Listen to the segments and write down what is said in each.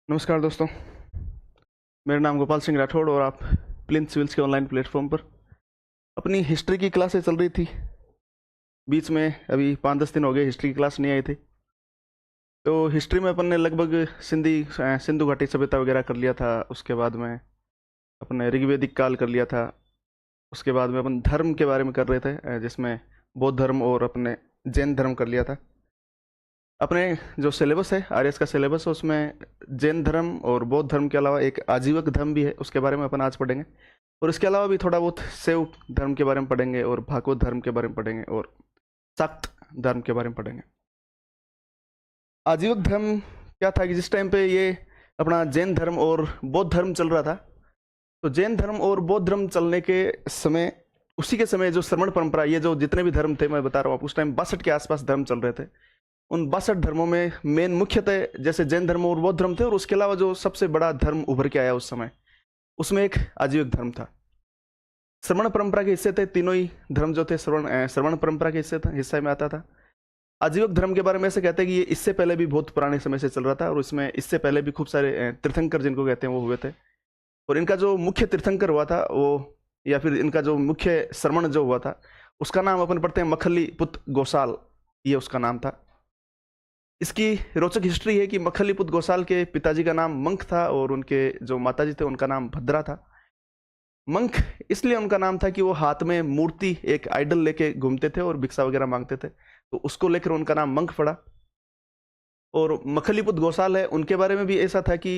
नमस्कार दोस्तों, मेरा नाम गोपाल सिंह राठौड़ और आप प्लिंथ सिविल्स के ऑनलाइन प्लेटफॉर्म पर अपनी हिस्ट्री की क्लासें चल रही थी। बीच में अभी 5-10 दिन हो गए हिस्ट्री की क्लास नहीं आई थी। तो हिस्ट्री में अपन ने लगभग सिंधु घाटी सभ्यता वगैरह कर लिया था। उसके बाद में अपन ने ऋग्वेदिक काल कर लिया था। उसके बाद में अपन धर्म के बारे में कर रहे थे, जिसमें बौद्ध धर्म और अपने जैन धर्म कर लिया था। अपने जो सिलेबस है, आरएस का सिलेबस है, उसमें जैन धर्म और बौद्ध धर्म के अलावा एक आजीवक धर्म भी है, उसके बारे में अपन आज पढ़ेंगे। और इसके अलावा भी थोड़ा बहुत शैव धर्म के बारे में पढ़ेंगे और भागवत धर्म के बारे में पढ़ेंगे और शाक्त धर्म के बारे में पढ़ेंगे। आजीवक धर्म क्या था कि जिस टाइम पे ये अपना जैन धर्म और बौद्ध धर्म चल रहा था, तो जैन धर्म और बौद्ध धर्म चलने के समय, उसी के समय जो श्रमण परंपरा, ये जो जितने भी धर्म थे मैं बता रहा हूँ, उस टाइम 62 के आसपास धर्म चल रहे थे। उन 62 धर्मों में मेन मुख्यतः जैसे जैन धर्म और बौद्ध धर्म थे, और उसके अलावा जो सबसे बड़ा धर्म उभर के आया उस समय, उसमें एक आजीविक धर्म था। श्रवण परंपरा के हिस्से थे तीनों ही धर्म जो थे, श्रवण परंपरा के हिस्से में आता था। आजीविक धर्म के बारे में ऐसे कहते हैं कि ये इससे पहले भी बहुत पुराने समय से चल रहा था, और इसमें इससे पहले भी खूब सारे तीर्थंकर जिनको कहते हैं वो हुए थे। और इनका जो मुख्य तीर्थंकर हुआ था वो, या फिर इनका जो मुख्य श्रवण जो हुआ था, उसका नाम अपन पढ़ते हैं मखलीपुत गोसाल, ये उसका नाम था। इसकी रोचक हिस्ट्री है कि मखलीपुत गोसाल के पिताजी का नाम मंक था और उनके जो माताजी थे उनका नाम भद्रा था। मंक इसलिए उनका नाम था कि वो हाथ में मूर्ति, एक आइडल लेके घूमते थे और भिक्षा वगैरह मांगते थे, तो उसको लेकर उनका नाम मंक पड़ा। और मखलीपुत गोसाल है, उनके बारे में भी ऐसा था कि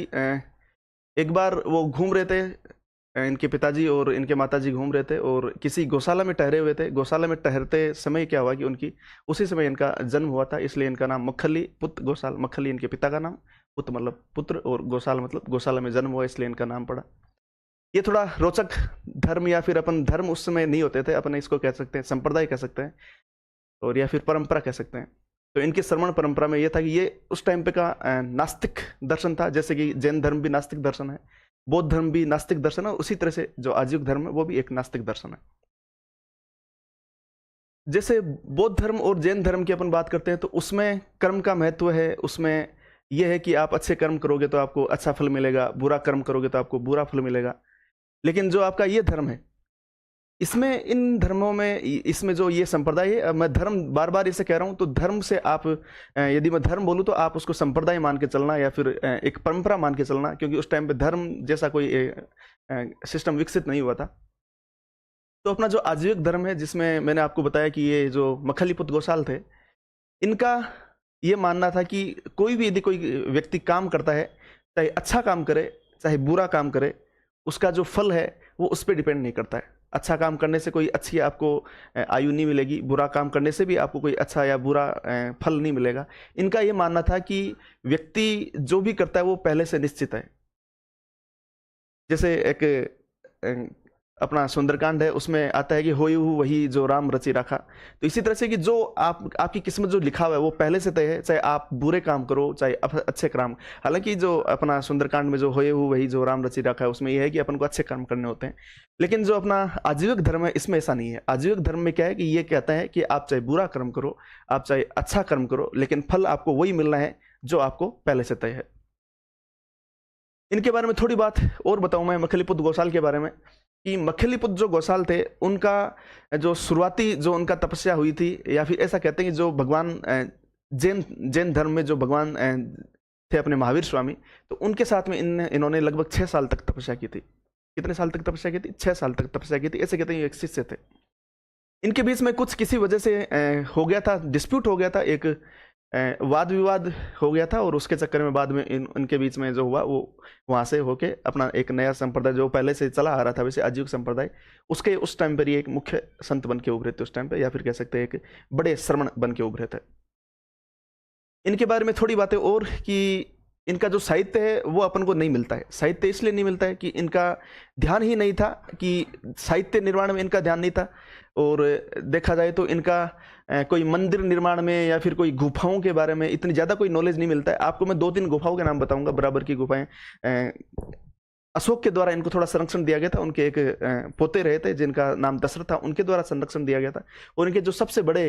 एक बार वो घूम रहे थे, इनके पिताजी और इनके माताजी घूम रहे थे और किसी गौशाला में ठहरे हुए थे। गौशाला में ठहरते समय क्या हुआ कि उनकी उसी समय इनका जन्म हुआ था, इसलिए इनका नाम मखली पुत गोसाल। मखली इनके पिता का नाम, पुत मतलब पुत्र, और गोसाल मतलब गौशाला में जन्म हुआ, इसलिए इनका नाम पड़ा। ये थोड़ा रोचक धर्म, या फिर अपन धर्म उस समय नहीं होते थे, अपन इसको कह सकते हैं संप्रदाय कह सकते हैं, और या फिर परंपरा कह सकते हैं। तो इनकी श्रवण परंपरा में यह था कि ये उस टाइम पे का नास्तिक दर्शन था, जैसे कि जैन धर्म भी नास्तिक दर्शन है, बौद्ध धर्म भी नास्तिक दर्शन है, उसी तरह से जो आजीविक धर्म है वो भी एक नास्तिक दर्शन है। जैसे बौद्ध धर्म और जैन धर्म की अपन बात करते हैं तो उसमें कर्म का महत्व है। उसमें यह है कि आप अच्छे कर्म करोगे तो आपको अच्छा फल मिलेगा, बुरा कर्म करोगे तो आपको बुरा फल मिलेगा। लेकिन जो आपका ये धर्म है, इसमें इन धर्मों में, इसमें जो ये संप्रदाय है, मैं धर्म बार बार इसे कह रहा हूं, तो धर्म से आप, यदि मैं धर्म बोलूं तो आप उसको संप्रदाय मान के चलना या फिर एक परंपरा मान के चलना, क्योंकि उस टाइम पे धर्म जैसा कोई सिस्टम विकसित नहीं हुआ था। तो अपना जो आजीविक धर्म है, जिसमें मैंने आपको बताया कि ये जो मखलीपुत गोसाल थे, इनका ये मानना था कि कोई भी यदि कोई व्यक्ति काम करता है, चाहे अच्छा काम करे चाहे बुरा काम करे, उसका जो फल है वो उस पर डिपेंड नहीं करता है। अच्छा काम करने से कोई अच्छी आपको आयु नहीं मिलेगी, बुरा काम करने से भी आपको कोई अच्छा या बुरा फल नहीं मिलेगा। इनका ये मानना था कि व्यक्ति जो भी करता है वो पहले से निश्चित है। जैसे एक अपना सुंदरकांड है, उसमें आता है कि होई हु वही जो राम रचि रखा। तो इसी तरह से कि जो आपकी किस्मत जो लिखा हुआ है वो पहले से तय है, चाहे आप बुरे काम करो चाहे अच्छे काम। हालांकि जो अपना सुंदरकांड में जो होए हु वही जो राम रचि रखा है, उसमें यह है कि अपन को अच्छे कर्म करने होते हैं। लेकिन जो अपना आजीविक धर्म है, इसमें ऐसा नहीं है। आजीविक धर्म में क्या है कि ये कहता है कि आप चाहे बुरा कर्म करो, आप चाहे अच्छा कर्म करो, लेकिन फल आपको वही मिलना है जो आपको पहले से तय है। इनके बारे में थोड़ी बात और बताऊं मैं मखलीपुत गोसाल के बारे में, कि मखलीपुत जो गोसाल थे, उनका जो शुरुआती जो उनका तपस्या हुई थी, या फिर ऐसा कहते हैं कि जो भगवान जैन धर्म में जो भगवान थे अपने महावीर स्वामी, तो उनके साथ में इन्होंने लगभग 6 साल तक तपस्या की थी। कितने साल तक तपस्या की थी? 6 साल तक तपस्या की थी। ऐसे कहते हैं एक शिष्य थे। इनके बीच में कुछ किसी वजह से हो गया था, डिस्प्यूट हो गया था, एक वाद विवाद हो गया था, और उसके चक्कर में बाद में इनके बीच में जो हुआ वो वहां से होके अपना एक नया संप्रदाय जो पहले से चला आ रहा था वैसे आजीविक संप्रदाय, उसके उस टाइम पर ये एक मुख्य संत बन के उभरे थे उस टाइम पे, या फिर कह सकते हैं एक बड़े श्रमण बन के उभरे थे। इनके बारे में थोड़ी बातें और, कि इनका जो साहित्य है वो अपन को नहीं मिलता है। साहित्य इसलिए नहीं मिलता है कि इनका ध्यान ही नहीं था, कि साहित्य निर्माण में इनका ध्यान नहीं था। और देखा जाए तो इनका कोई मंदिर निर्माण में या फिर कोई गुफाओं के बारे में इतनी ज़्यादा कोई नॉलेज नहीं मिलता है। आपको मैं 2-3 गुफाओं के नाम बताऊंगा, बराबर की गुफाएं। अशोक के द्वारा इनको थोड़ा संरक्षण दिया गया था। उनके एक पोते रहे थे जिनका नाम दशरथ था, उनके द्वारा संरक्षण दिया गया था। और इनके जो सबसे बड़े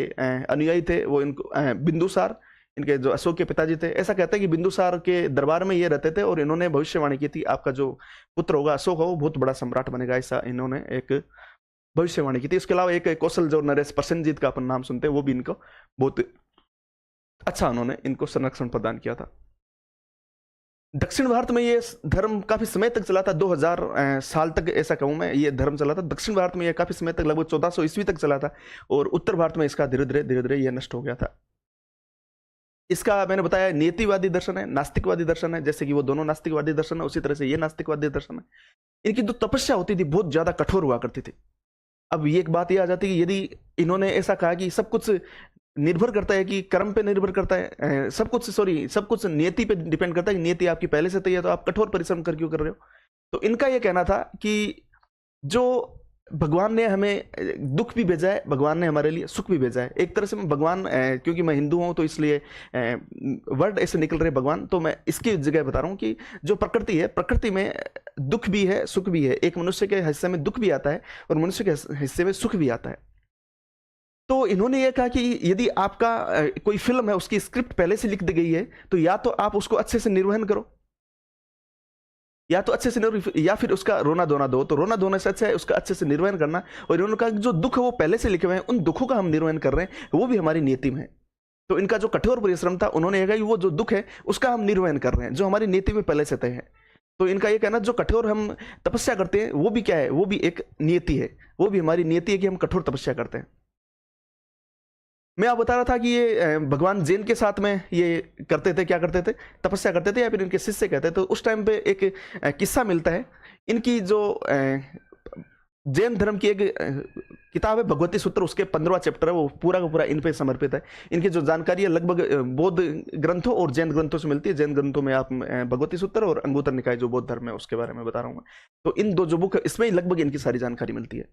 अनुयायी थे वो इनको बिंदुसार, इनके जो अशोक के पिताजी थे, ऐसा कहते हैं कि बिंदुसार के दरबार में ये रहते थे और इन्होंने भविष्यवाणी की थी, आपका जो पुत्र होगा अशोक, वो बहुत बड़ा सम्राट बनेगा, ऐसा इन्होंने एक भविष्यवाणी की थी। उसके अलावा एक कौशल जो नरेश प्रसेनजीत का अपन नाम सुनते हैं, वो भी इनको बहुत अच्छा उन्होंने इनको संरक्षण प्रदान किया था। दक्षिण भारत में ये धर्म काफी समय तक चला था, 2000 साल तक ऐसा कहूं मैं, ये धर्म चला था। दक्षिण भारत में ये काफी समय तक, लगभग 1400 ईस्वी तक चला था, और उत्तर भारत में इसका धीरे धीरे ये नष्ट हो गया था। इसका मैंने बताया नियतिवादी दर्शन है, नास्तिकवादी दर्शन है, जैसे कि वो दोनों नास्तिकवादी दर्शन है, उसी तरह से ये नास्तिकवादी दर्शन है। इनकी जो तपस्या होती थी बहुत ज्यादा कठोर हुआ करती थी। अब ये एक बात ये आ जाती है कि यदि इन्होंने ऐसा कहा कि सब कुछ निर्भर करता है, कि कर्म पे निर्भर करता है, सब कुछ नियति पे डिपेंड करता है, कि नियति आपकी पहले से तय है, तो आप कठोर परिश्रम कर क्यों कर रहे हो। तो इनका ये कहना था कि जो भगवान ने हमें दुख भी भेजा है, भगवान ने हमारे लिए सुख भी भेजा है। एक तरह से मैं भगवान, क्योंकि मैं हिंदू हूं तो इसलिए वर्ड ऐसे निकल रहे भगवान, तो मैं इसकी जगह बता रहा हूं कि जो प्रकृति है, प्रकृति में दुख भी है, सुख भी है। एक मनुष्य के हिस्से में दुख भी आता है और मनुष्य के हिस्से में सुख भी आता है। तो इन्होंने ये कहा कि यदि आपका कोई फिल्म है, उसकी स्क्रिप्ट पहले से लिख दी गई है, तो या तो आप उसको अच्छे से निर्वहन करो, या फिर उसका रोना धोना दो। तो रोना धोने से अच्छा है उसका अच्छे से निर्वहन करना। और इन्होंने कहा कि जो दुख है वो पहले से लिखे हुए हैं, उन दुखों का हम निर्वहन कर रहे हैं, वो भी हमारी नीति में है। तो इनका जो कठोर परिश्रम था, उन्होंने कहा कि वो जो दुख है उसका हम निर्वहन कर रहे हैं, जो हमारी नीति में पहले से तय है। तो इनका ये कहना, जो कठोर हम तपस्या करते हैं वो भी क्या है, वो भी एक नियति है, वो भी हमारी नियति है कि हम कठोर तपस्या करते हैं। मैं आप बता रहा था कि ये भगवान जैन के साथ में ये करते थे, क्या करते थे, तपस्या करते थे, या फिर इनके शिष्य कहते थे। तो उस टाइम पे एक किस्सा मिलता है। इनकी जो जैन धर्म की एक किताब है भगवती सूत्र, उसके 15वां चैप्टर है, वो पूरा का पूरा इन पे समर्पित है। इनकी जो जानकारी है लगभग बौद्ध ग्रंथों और जैन ग्रंथों से मिलती है। जैन ग्रंथों में आप भगवती सूत्र और अंगुत्तर निकाय जो बौद्ध धर्म है उसके बारे में बता रहा हूँ। तो इन दो जो बुक है, इसमें लगभग इनकी सारी जानकारी मिलती है।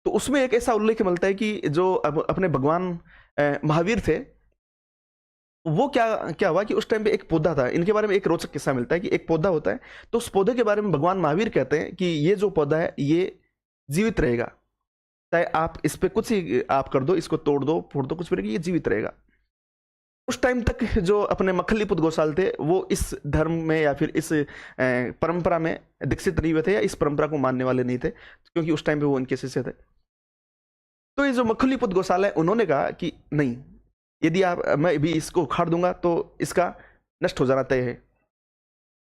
तो उसमें एक ऐसा उल्लेख मिलता है कि जो अपने भगवान महावीर थे, वो क्या हुआ कि उस टाइम पे एक पौधा था। इनके बारे में एक रोचक किस्सा मिलता है कि एक पौधा होता है, तो उस पौधे के बारे में भगवान महावीर कहते हैं कि ये जो पौधा है ये जीवित रहेगा, चाहे आप इस पे कुछ ही आप कर दो, इसको तोड़ दो, फोड़ दो, कुछ भी, ये जीवित रहेगा। उस टाइम तक जो अपने मखलीपुत गोसाल थे, वो इस धर्म में या फिर इस परंपरा में दीक्षित नहीं हुए थे, या इस परंपरा को मानने वाले नहीं थे, क्योंकि उस टाइम पे वो उनके शिष्य थे। तो ये जो मखलीपुत गोसाल है, उन्होंने कहा कि नहीं, यदि मैं भी इसको उखाड़ दूंगा तो इसका नष्ट हो जाना तय है।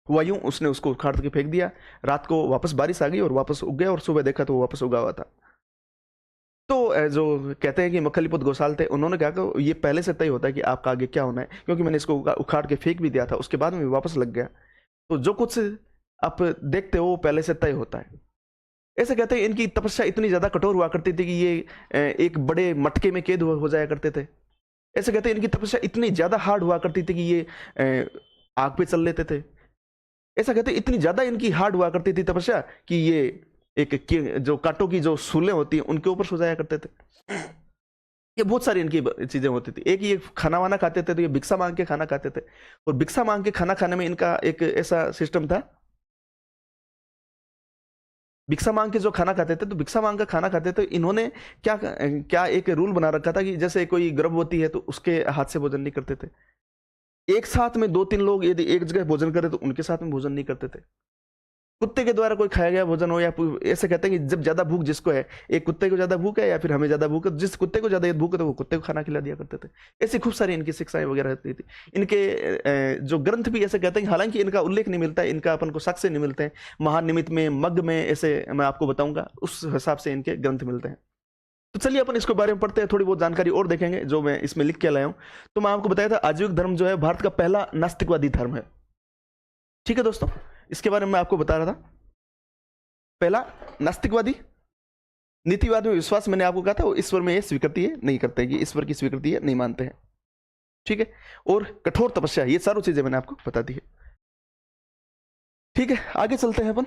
हुआ यूं, उसने उसको उखाड़ के फेंक दिया। रात को वापस बारिश आ गई और वापस उग गया, और सुबह देखा तो वो वापस उगा हुआ था। तो जो कहते हैं कि मखलीपुत गोसाल थे, उन्होंने कहा कि ये पहले से तय होता है कि आपका आगे क्या होना है, क्योंकि मैंने इसको उखाड़ के फेंक भी दिया था, उसके बाद में वापस लग गया। तो जो कुछ आप देखते हो वो पहले से तय होता है। ऐसे कहते हैं इनकी तपस्या इतनी ज्यादा कठोर हुआ करती थी कि ये एक बड़े मटके में कैद हो जाया करते थे। ऐसे कहते हैं इनकी तपस्या इतनी ज्यादा हार्ड हुआ करती थी कि ये आग पे चल लेते थे। ऐसा कहते हैं इतनी ज्यादा इनकी हार्ड हुआ करती थी तपस्या कि ये जो कांटों की जो सूलें होती हैं उनके ऊपर सो जाया करते थे। ये बहुत सारी इनकी चीजें होती थी। एक ये खाना वाना खाते थे तो ये भिक्षा मांग के खाना खाते थे, और भिक्षा मांग के खाना खाने में इनका एक ऐसा सिस्टम था, भिक्षा मांग के जो खाना खाते थे, तो भिक्षा मांग का खाना खाते थे, इन्होंने क्या एक रूल बना रखा था कि जैसे कोई गर्भवती है तो उसके हाथ से भोजन नहीं करते थे। एक साथ में 2-3 लोग यदि एक जगह भोजन करे तो उनके साथ में भोजन नहीं करते थे। कुत्ते के द्वारा कोई खाया गया भोजन हो, या ऐसे कहते हैं कि जब ज्यादा भूख जिसको है, एक कुत्ते को ज्यादा भूख है या फिर हमें ज्यादा भूख है, जिस कुत्ते को ज्यादा भूख है तो वो कुत्ते को खाना खिला दिया करते थे। ऐसी खूब सारी इनकी शिक्षाएं वगैरह रहती थी। इनके जो ग्रंथ भी ऐसे कहते हैं, हालांकि इनका उल्लेख नहीं मिलता है, इनका अपन को साक्ष्य नहीं मिलते हैं। महानिमित में, मग में, ऐसे मैं आपको बताऊंगा, उस हिसाब से इनके ग्रंथ मिलते हैं। तो चलिए अपन इसके बारे में पढ़ते हैं, थोड़ी बहुत जानकारी और देखेंगे जो मैं इसमें लिख के लाया हूं। तो मैं आपको बताया था आजीविक धर्म जो है भारत का पहला नास्तिकवादी धर्म है। ठीक है दोस्तों, इसके बारे में मैं आपको बता रहा था। पहला नास्तिकवादी, नीतिवाद में विश्वास, मैंने आपको कहा था वो ईश्वर में ये स्वीकृति है, नहीं करते कि ईश्वर की स्वीकृति है, नहीं मानते हैं। ठीक है, और कठोर तपस्या, ये सारी चीजें मैंने आपको बता दी है। ठीक है, आगे चलते हैं अपन।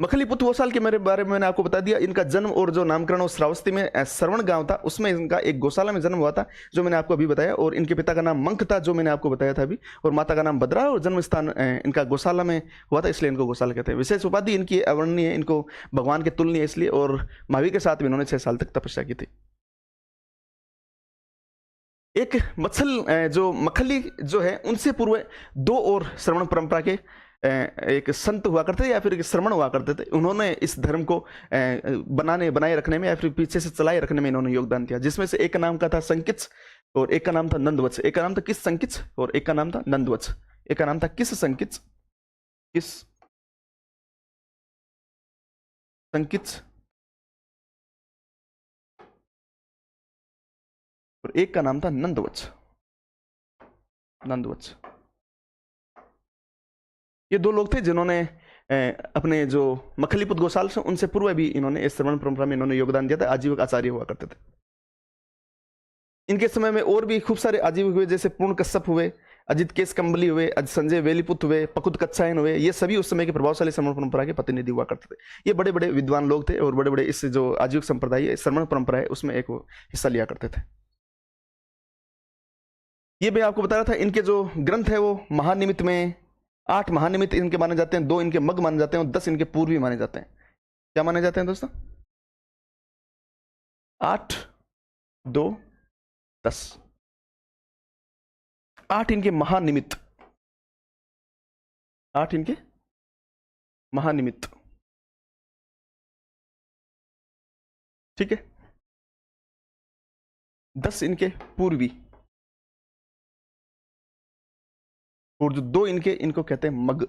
मखलीपुत गोसाल के मेरे बारे में मैंने आपको बता दिया। इनका जन्म और जो नामकरण और श्रावस्ती में श्रवण गांव था, उसमें इनका एक गौशाला में जन्म हुआ था, जो मैंने आपको अभी बताया। और इनके पिता का नाम मंक था, जो मैंने आपको बताया था अभी, और माता का नाम भद्रा, और जन्म स्थान इनका गौशाला में हुआ था, इसलिए इनको गौशाला कहते हैं। विशेष उपाधि इनकी अवर्णनीय है, इनको भगवान के तुल्य इसलिए, और महावीर के साथ भी इन्होंने 6 साल तक तपस्या की थी। एक जो मखली जो है उनसे पूर्व दो और श्रवण परंपरा के एक संत हुआ करते थे या फिर श्रमण हुआ करते थे। उन्होंने इस धर्म को बनाए रखने में या फिर पीछे से चलाए रखने में इन्होंने योगदान दिया, जिसमें से एक का नाम का था संकिच और एक का नाम था नंदवत्स। एक का नाम था किस संकिच और एक का नाम था नंदवत्स। एक का नाम था किस संकिच, किस संकिच, और एक का नाम था नंदवत्स। नंदवत्स ये दो लोग थे जिन्होंने अपने जो मखलीपुत गोसाल से उनसे पूर्व भी इन्होंने इस श्रवण परंपरा में इन्होंने योगदान दिया था, आजीवक आचार्य हुआ करते थे। इनके समय में और भी खूब सारे आजीवक हुए, जैसे पूर्ण कश्यप हुए, अजित केस कंबली हुए, संजय वेलीपुत हुए, पकुत कच्छायन हुए। ये सभी उस समय के प्रभावशाली श्रमण परंपरा के प्रतिनिधि हुआ करते थे। ये बड़े बड़े विद्वान लोग थे और बड़े बड़े इस जो आजीवक संप्रदाय है, श्रमण परंपरा है, उसमें एक हिस्सा लिया करते थे। ये मैं आपको बता रहा था, इनके जो ग्रंथ है वो महानिमित्त में 8 महानिमित्त इनके माने जाते हैं, 2 इनके मग माने जाते हैं और 10 इनके पूर्वी माने जाते हैं। क्या माने जाते हैं दोस्तों? 8, 2, 10। 8 इनके महानिमित्त, 8 इनके महानिमित्त, ठीक है। 10 इनके पूर्वी और जो 2 इनको कहते हैं मग।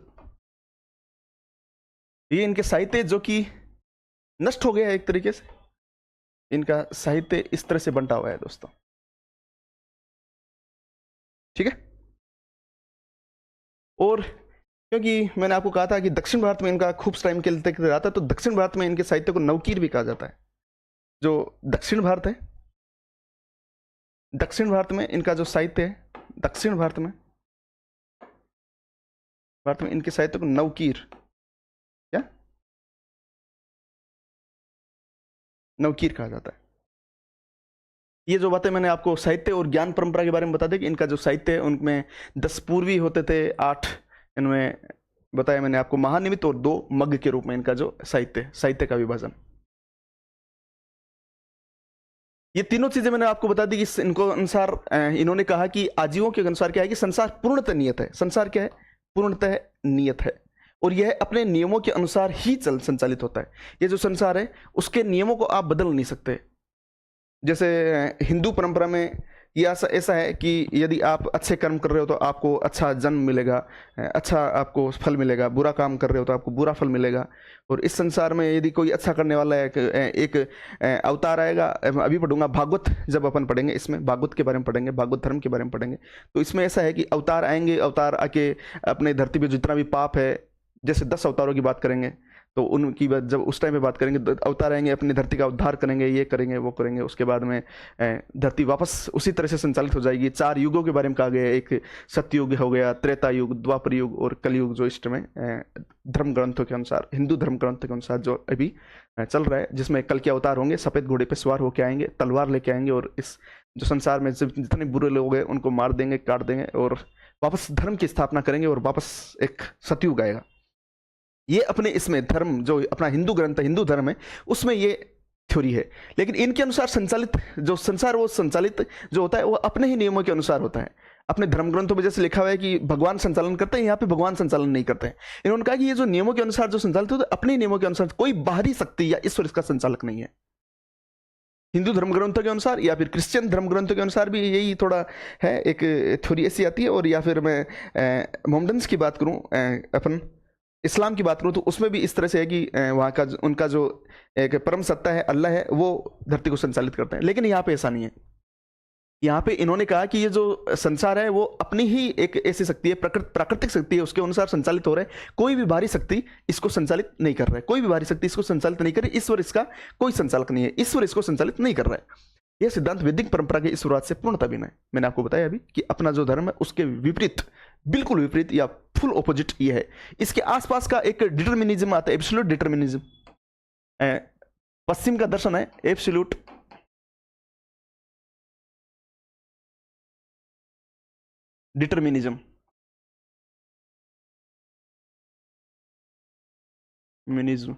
ये इनके साहित्य जो कि नष्ट हो गया है एक तरीके से, इनका साहित्य इस तरह से बंटा हुआ है दोस्तों, ठीक है। और क्योंकि मैंने आपको कहा था कि दक्षिण भारत में इनका खूब टाइम के लिए रहा था, तो दक्षिण भारत में इनके साहित्य को नवकीर भी कहा जाता है। जो दक्षिण भारत है, दक्षिण भारत में इनका जो साहित्य है, दक्षिण भारत में इनके साहित्य को नवकीर, क्या नवकीर कहा जाता है। ये जो बातें मैंने आपको साहित्य और ज्ञान परंपरा के बारे में बता दें कि इनका जो साहित्य है उनमें 10 पूर्वी होते थे, 8 इनमें बताया मैंने आपको महानिमित्त और 2 मग के रूप में इनका जो साहित्य का विभाजन। ये तीनों चीजें मैंने आपको बता दी कि इनको अनुसार इन्होंने कहा कि आजीवों के अनुसार क्या है कि संसार पूर्णतः नियत है। संसार क्या है? पूर्णतः नियत है और यह अपने नियमों के अनुसार ही संचालित होता है। ये जो संसार है उसके नियमों को आप बदल नहीं सकते। जैसे हिंदू परंपरा में ये ऐसा है कि यदि आप अच्छे कर्म कर रहे हो तो आपको अच्छा जन्म मिलेगा, अच्छा आपको फल मिलेगा, बुरा काम कर रहे हो तो आपको बुरा फल मिलेगा। और इस संसार में यदि कोई अच्छा करने वाला है, एक अवतार आएगा, अभी पढ़ूंगा भागवत, जब अपन पढ़ेंगे इसमें भागवत के बारे में पढ़ेंगे, भागवत धर्म के बारे में पढ़ेंगे, तो इसमें ऐसा है कि अवतार आएंगे, अवतार आके अपने धरती पर जितना भी पाप है, जैसे 10 अवतारों की बात करेंगे तो उनकी बात जब उस टाइम पे बात करेंगे, अवतार आएंगे, अपनी धरती का उद्धार करेंगे, ये करेंगे वो करेंगे, उसके बाद में धरती वापस उसी तरह से संचालित हो जाएगी। 4 युगों के बारे में कहा गया है, एक सत्ययुग हो गया, त्रेता युग, द्वापर युग और कलयुग, जो इस समय धर्म ग्रंथों के अनुसार, हिंदू धर्म ग्रंथों के अनुसार जो अभी चल रहा है, जिसमें कल के अवतार होंगे, सफेद घोड़े पर सवार होकर आएंगे, तलवार लेके आएंगे और इस जो संसार में जितने बुरे लोग हैं उनको मार देंगे, काट देंगे और वापस धर्म की स्थापना करेंगे और वापस एक सतयुग आएगा। ये अपने इसमें धर्म जो अपना हिंदू ग्रंथ है, हिंदू धर्म है, उसमें ये थ्योरी है। लेकिन इनके अनुसार संचालित जो संसार, वो संचालित जो होता है वो अपने ही नियमों के अनुसार होता है। अपने धर्म ग्रंथों में जैसे लिखा हुआ है कि भगवान संचालन करते हैं, यहाँ पे भगवान संचालन नहीं करते हैं। इन्होंने कहा कि ये जो नियमों के अनुसार जो संचालित होता है, अपने नियमों के अनुसार, कोई बाहरी शक्ति या ईश्वर इसका संचालक नहीं है। हिंदू धर्म ग्रंथों के अनुसार या फिर क्रिश्चियन धर्म ग्रंथों के अनुसार भी यही थोड़ा है, एक थ्योरी ऐसी आती है। और या फिर मैं मोहम्मडन्स की बात करूँ, अपन इस्लाम की बात करूँ, तो उसमें भी इस तरह से है कि वहाँ का उनका जो एक परम सत्ता है, अल्लाह है, वो धरती को संचालित करते हैं। लेकिन यहाँ पे ऐसा नहीं है। यहाँ पे इन्होंने कहा कि ये जो संसार है वो अपनी ही एक ऐसी शक्ति है, प्राकृतिक शक्ति है, उसके अनुसार संचालित हो रहा है। कोई भी बाहरी शक्ति इसको संचालित नहीं कर रहा है, कोई भी बाहरी शक्ति इसको संचालित नहीं कर रही। ईश्वर इसका कोई संचालक नहीं है, ईश्वर इसको संचालित नहीं कर रहा है। यह सिद्धांत वैदिक परंपरा की शुरुआत से पूर्णतः भिन्न है। मैंने आपको बताया अभी कि अपना जो धर्म है उसके विपरीत, बिल्कुल विपरीत या फुल ऑपोजिट ये है। इसके आसपास का एक डिटर्मिनिज्म आता है, एब्सोल्यूट डिटर्मिनिज्म। पश्चिम का दर्शन है एब्सोल्यूट डिटर्मिनिज्म, मिनिज्म।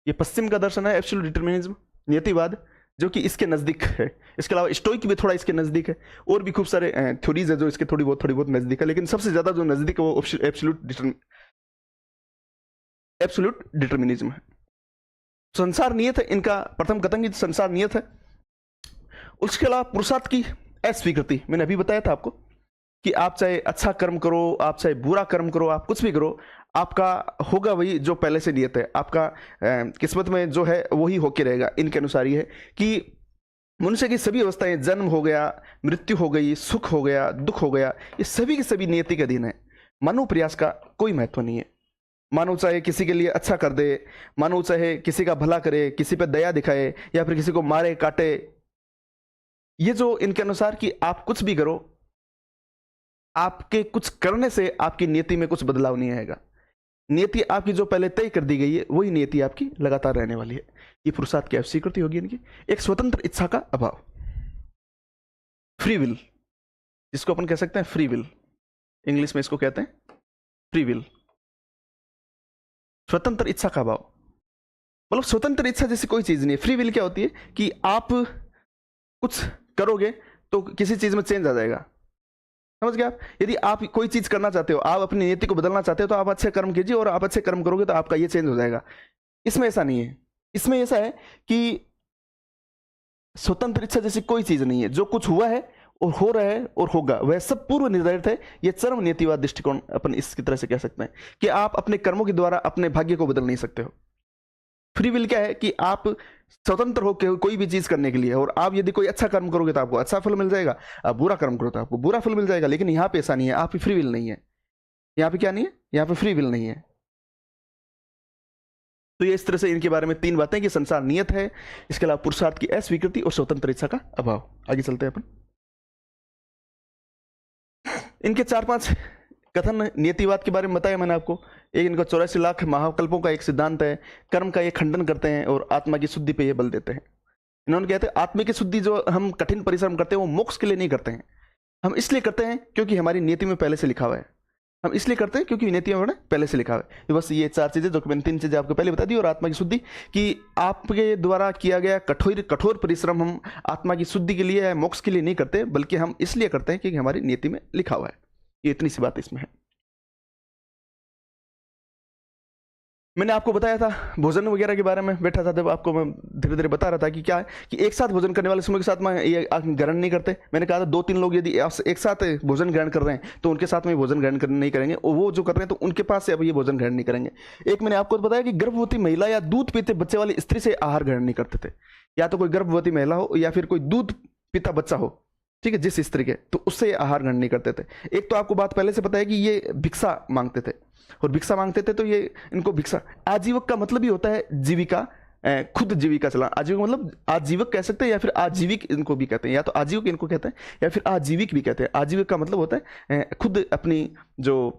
ये पश्चिम का दर्शन है, एब्सोल्यूट डिटर्मिनिज्म, नियतिवाद। जो कि इसके नज़दीक है। इसके अलावा स्टोइक भी थोड़ा इसके नज़दीक है, और भी खूब सारे थ्योरीज है जो इसके थोड़ी बहुत नज़दीक है, लेकिन सबसे ज़्यादा जो नज़दीक है वो एब्सोल्यूट डिटर्मिनिज्म है। संसार नियत है, इनका प्रथम कथन कि संसार नियत है। उसके अलावा पुरुषार्थ की अस्वीकृति, मैंने अभी बताया था आपको कि आप चाहे अच्छा कर्म करो, आप चाहे बुरा कर्म करो, आप कुछ भी करो, आपका होगा वही जो पहले से नियत है। आपका किस्मत में जो है वही होके रहेगा। इनके अनुसार ये है कि मनुष्य की सभी अवस्थाएं, जन्म हो गया, मृत्यु हो गई, सुख हो गया, दुख हो गया, ये सभी की सभी नियति के अधीन है। मानव प्रयास का कोई महत्व नहीं है। मानव चाहे किसी के लिए अच्छा कर दे, मानव चाहे किसी का भला करे, किसी पे दया दिखाए, या फिर किसी को मारे काटे, ये जो इनके अनुसार कि आप कुछ भी करो, आपके कुछ करने से आपकी नियति में कुछ बदलाव नहीं आएगा। नियति आपकी जो पहले तय कर दी गई है वही नियति आपकी लगातार रहने वाली है। ये पुरुषार्थ की अस्वीकृति होगी इनकी। एक स्वतंत्र इच्छा का अभाव, फ्री विल, जिसको अपन कह सकते हैं फ्री विल, इंग्लिश में इसको कहते हैं फ्री विल। स्वतंत्र इच्छा का अभाव मतलब स्वतंत्र इच्छा जैसी कोई चीज नहीं है। फ्री विल क्या होती है कि आप कुछ करोगे तो किसी चीज में चेंज आ जाएगा, समझ गए आप। यदि आप कोई चीज करना चाहते हो, आप अपनी नीति को बदलना चाहते हो, तो आप अच्छे कर्म कीजिए, और आप अच्छे कर्म करोगे तो आपका ये चेंज हो जाएगा। इसमें ऐसा नहीं है। इसमें ऐसा है कि स्वतंत्र इच्छा जैसी कोई चीज नहीं है। जो कुछ हुआ है और हो रहा है और होगा वह सब पूर्व निर्धारित है। यह चरम नीतिवाद दृष्टिकोण अपन इसकी तरह से कह सकते हैं कि आप अपने कर्मों के द्वारा अपने भाग्य को बदल नहीं सकते हो। फ्री विल क्या है कि आप स्वतंत्र हो कोई भी चीज करने के लिए, और आप यदि कोई अच्छा कर्म करोगे तो आपको अच्छा फल मिल जाएगा, आप बुरा कर्म करो तो आपको बुरा फल मिल जाएगा। लेकिन यहाँ पे ऐसा नहीं है, आप फ्री विल नहीं है। यहाँ पे क्या नहीं है, यहाँ पे फ्री विल नहीं है। तो ये इस तरह से इनके बारे में तीन बातें कि संसार नियत है, इसके अलावा पुरुषार्थ की अस्वीकृति और स्वतंत्र इच्छा का अभाव। आगे चलते हैं अपन। इनके 4-5 कथन नियतिवाद के बारे में बताया मैंने आपको। एक इनका 84 लाख महाकल्पों का एक सिद्धांत है, कर्म का ये खंडन करते हैं और आत्मा की शुद्धि पे ये बल देते हैं। इन्होंने कहते हैं आत्मा की शुद्धि जो हम कठिन परिश्रम करते हैं वो मोक्ष के लिए नहीं करते हैं, हम इसलिए करते हैं क्योंकि हमारी नीति में पहले से लिखा हुआ है। हम इसलिए करते हैं क्योंकि नीति में पहले से लिखा हुआ है। बस ये 4 चीजें जो मैंने 3 चीजें आपको पहले बता दी। और आत्मा की शुद्धि कि आपके द्वारा किया गया कठोर परिश्रम हम आत्मा की शुद्धि के लिए या मोक्ष के लिए नहीं करते, बल्कि हम इसलिए करते हैं क्योंकि हमारी नीति में लिखा हुआ है। ये इतनी सी बात इसमें है। मैंने आपको बताया था भोजन वगैरह के बारे में, बैठा था जब आपको मैं धीरे धीरे बता रहा था कि क्या है कि एक साथ भोजन करने वाले समूह के साथ में ये ग्रहण नहीं करते। मैंने कहा था 2-3 लोग यदि एक साथ भोजन ग्रहण कर रहे हैं तो उनके साथ में भोजन ग्रहण नहीं करेंगे, और वो जो कर रहे हैं तो उनके पास से अब ये भोजन ग्रहण नहीं करेंगे। एक मैंने आपको बताया कि गर्भवती महिला या दूध पीते बच्चे वाली स्त्री से आहार ग्रहण नहीं करते थे। या तो कोई गर्भवती महिला हो या फिर कोई दूध पीता बच्चा हो, ठीक है, जिस स्त्री के, तो उससे आहार ग्रहण नहीं करते थे। एक तो आपको बात पहले से पता है कि ये भिक्षा मांगते थे, और भिक्षा मांगते थे तो ये इनको भिक्षा, आजीवक का मतलब ही होता है जीविका, खुद जीविका चला। आजीवक मतलब आजीवक कह सकते हैं या फिर आजीविक इनको भी कहते हैं, या तो आजीवक इनको कहते हैं या फिर आजीविक भी कहते हैं। आजीविक का मतलब होता है खुद अपनी जो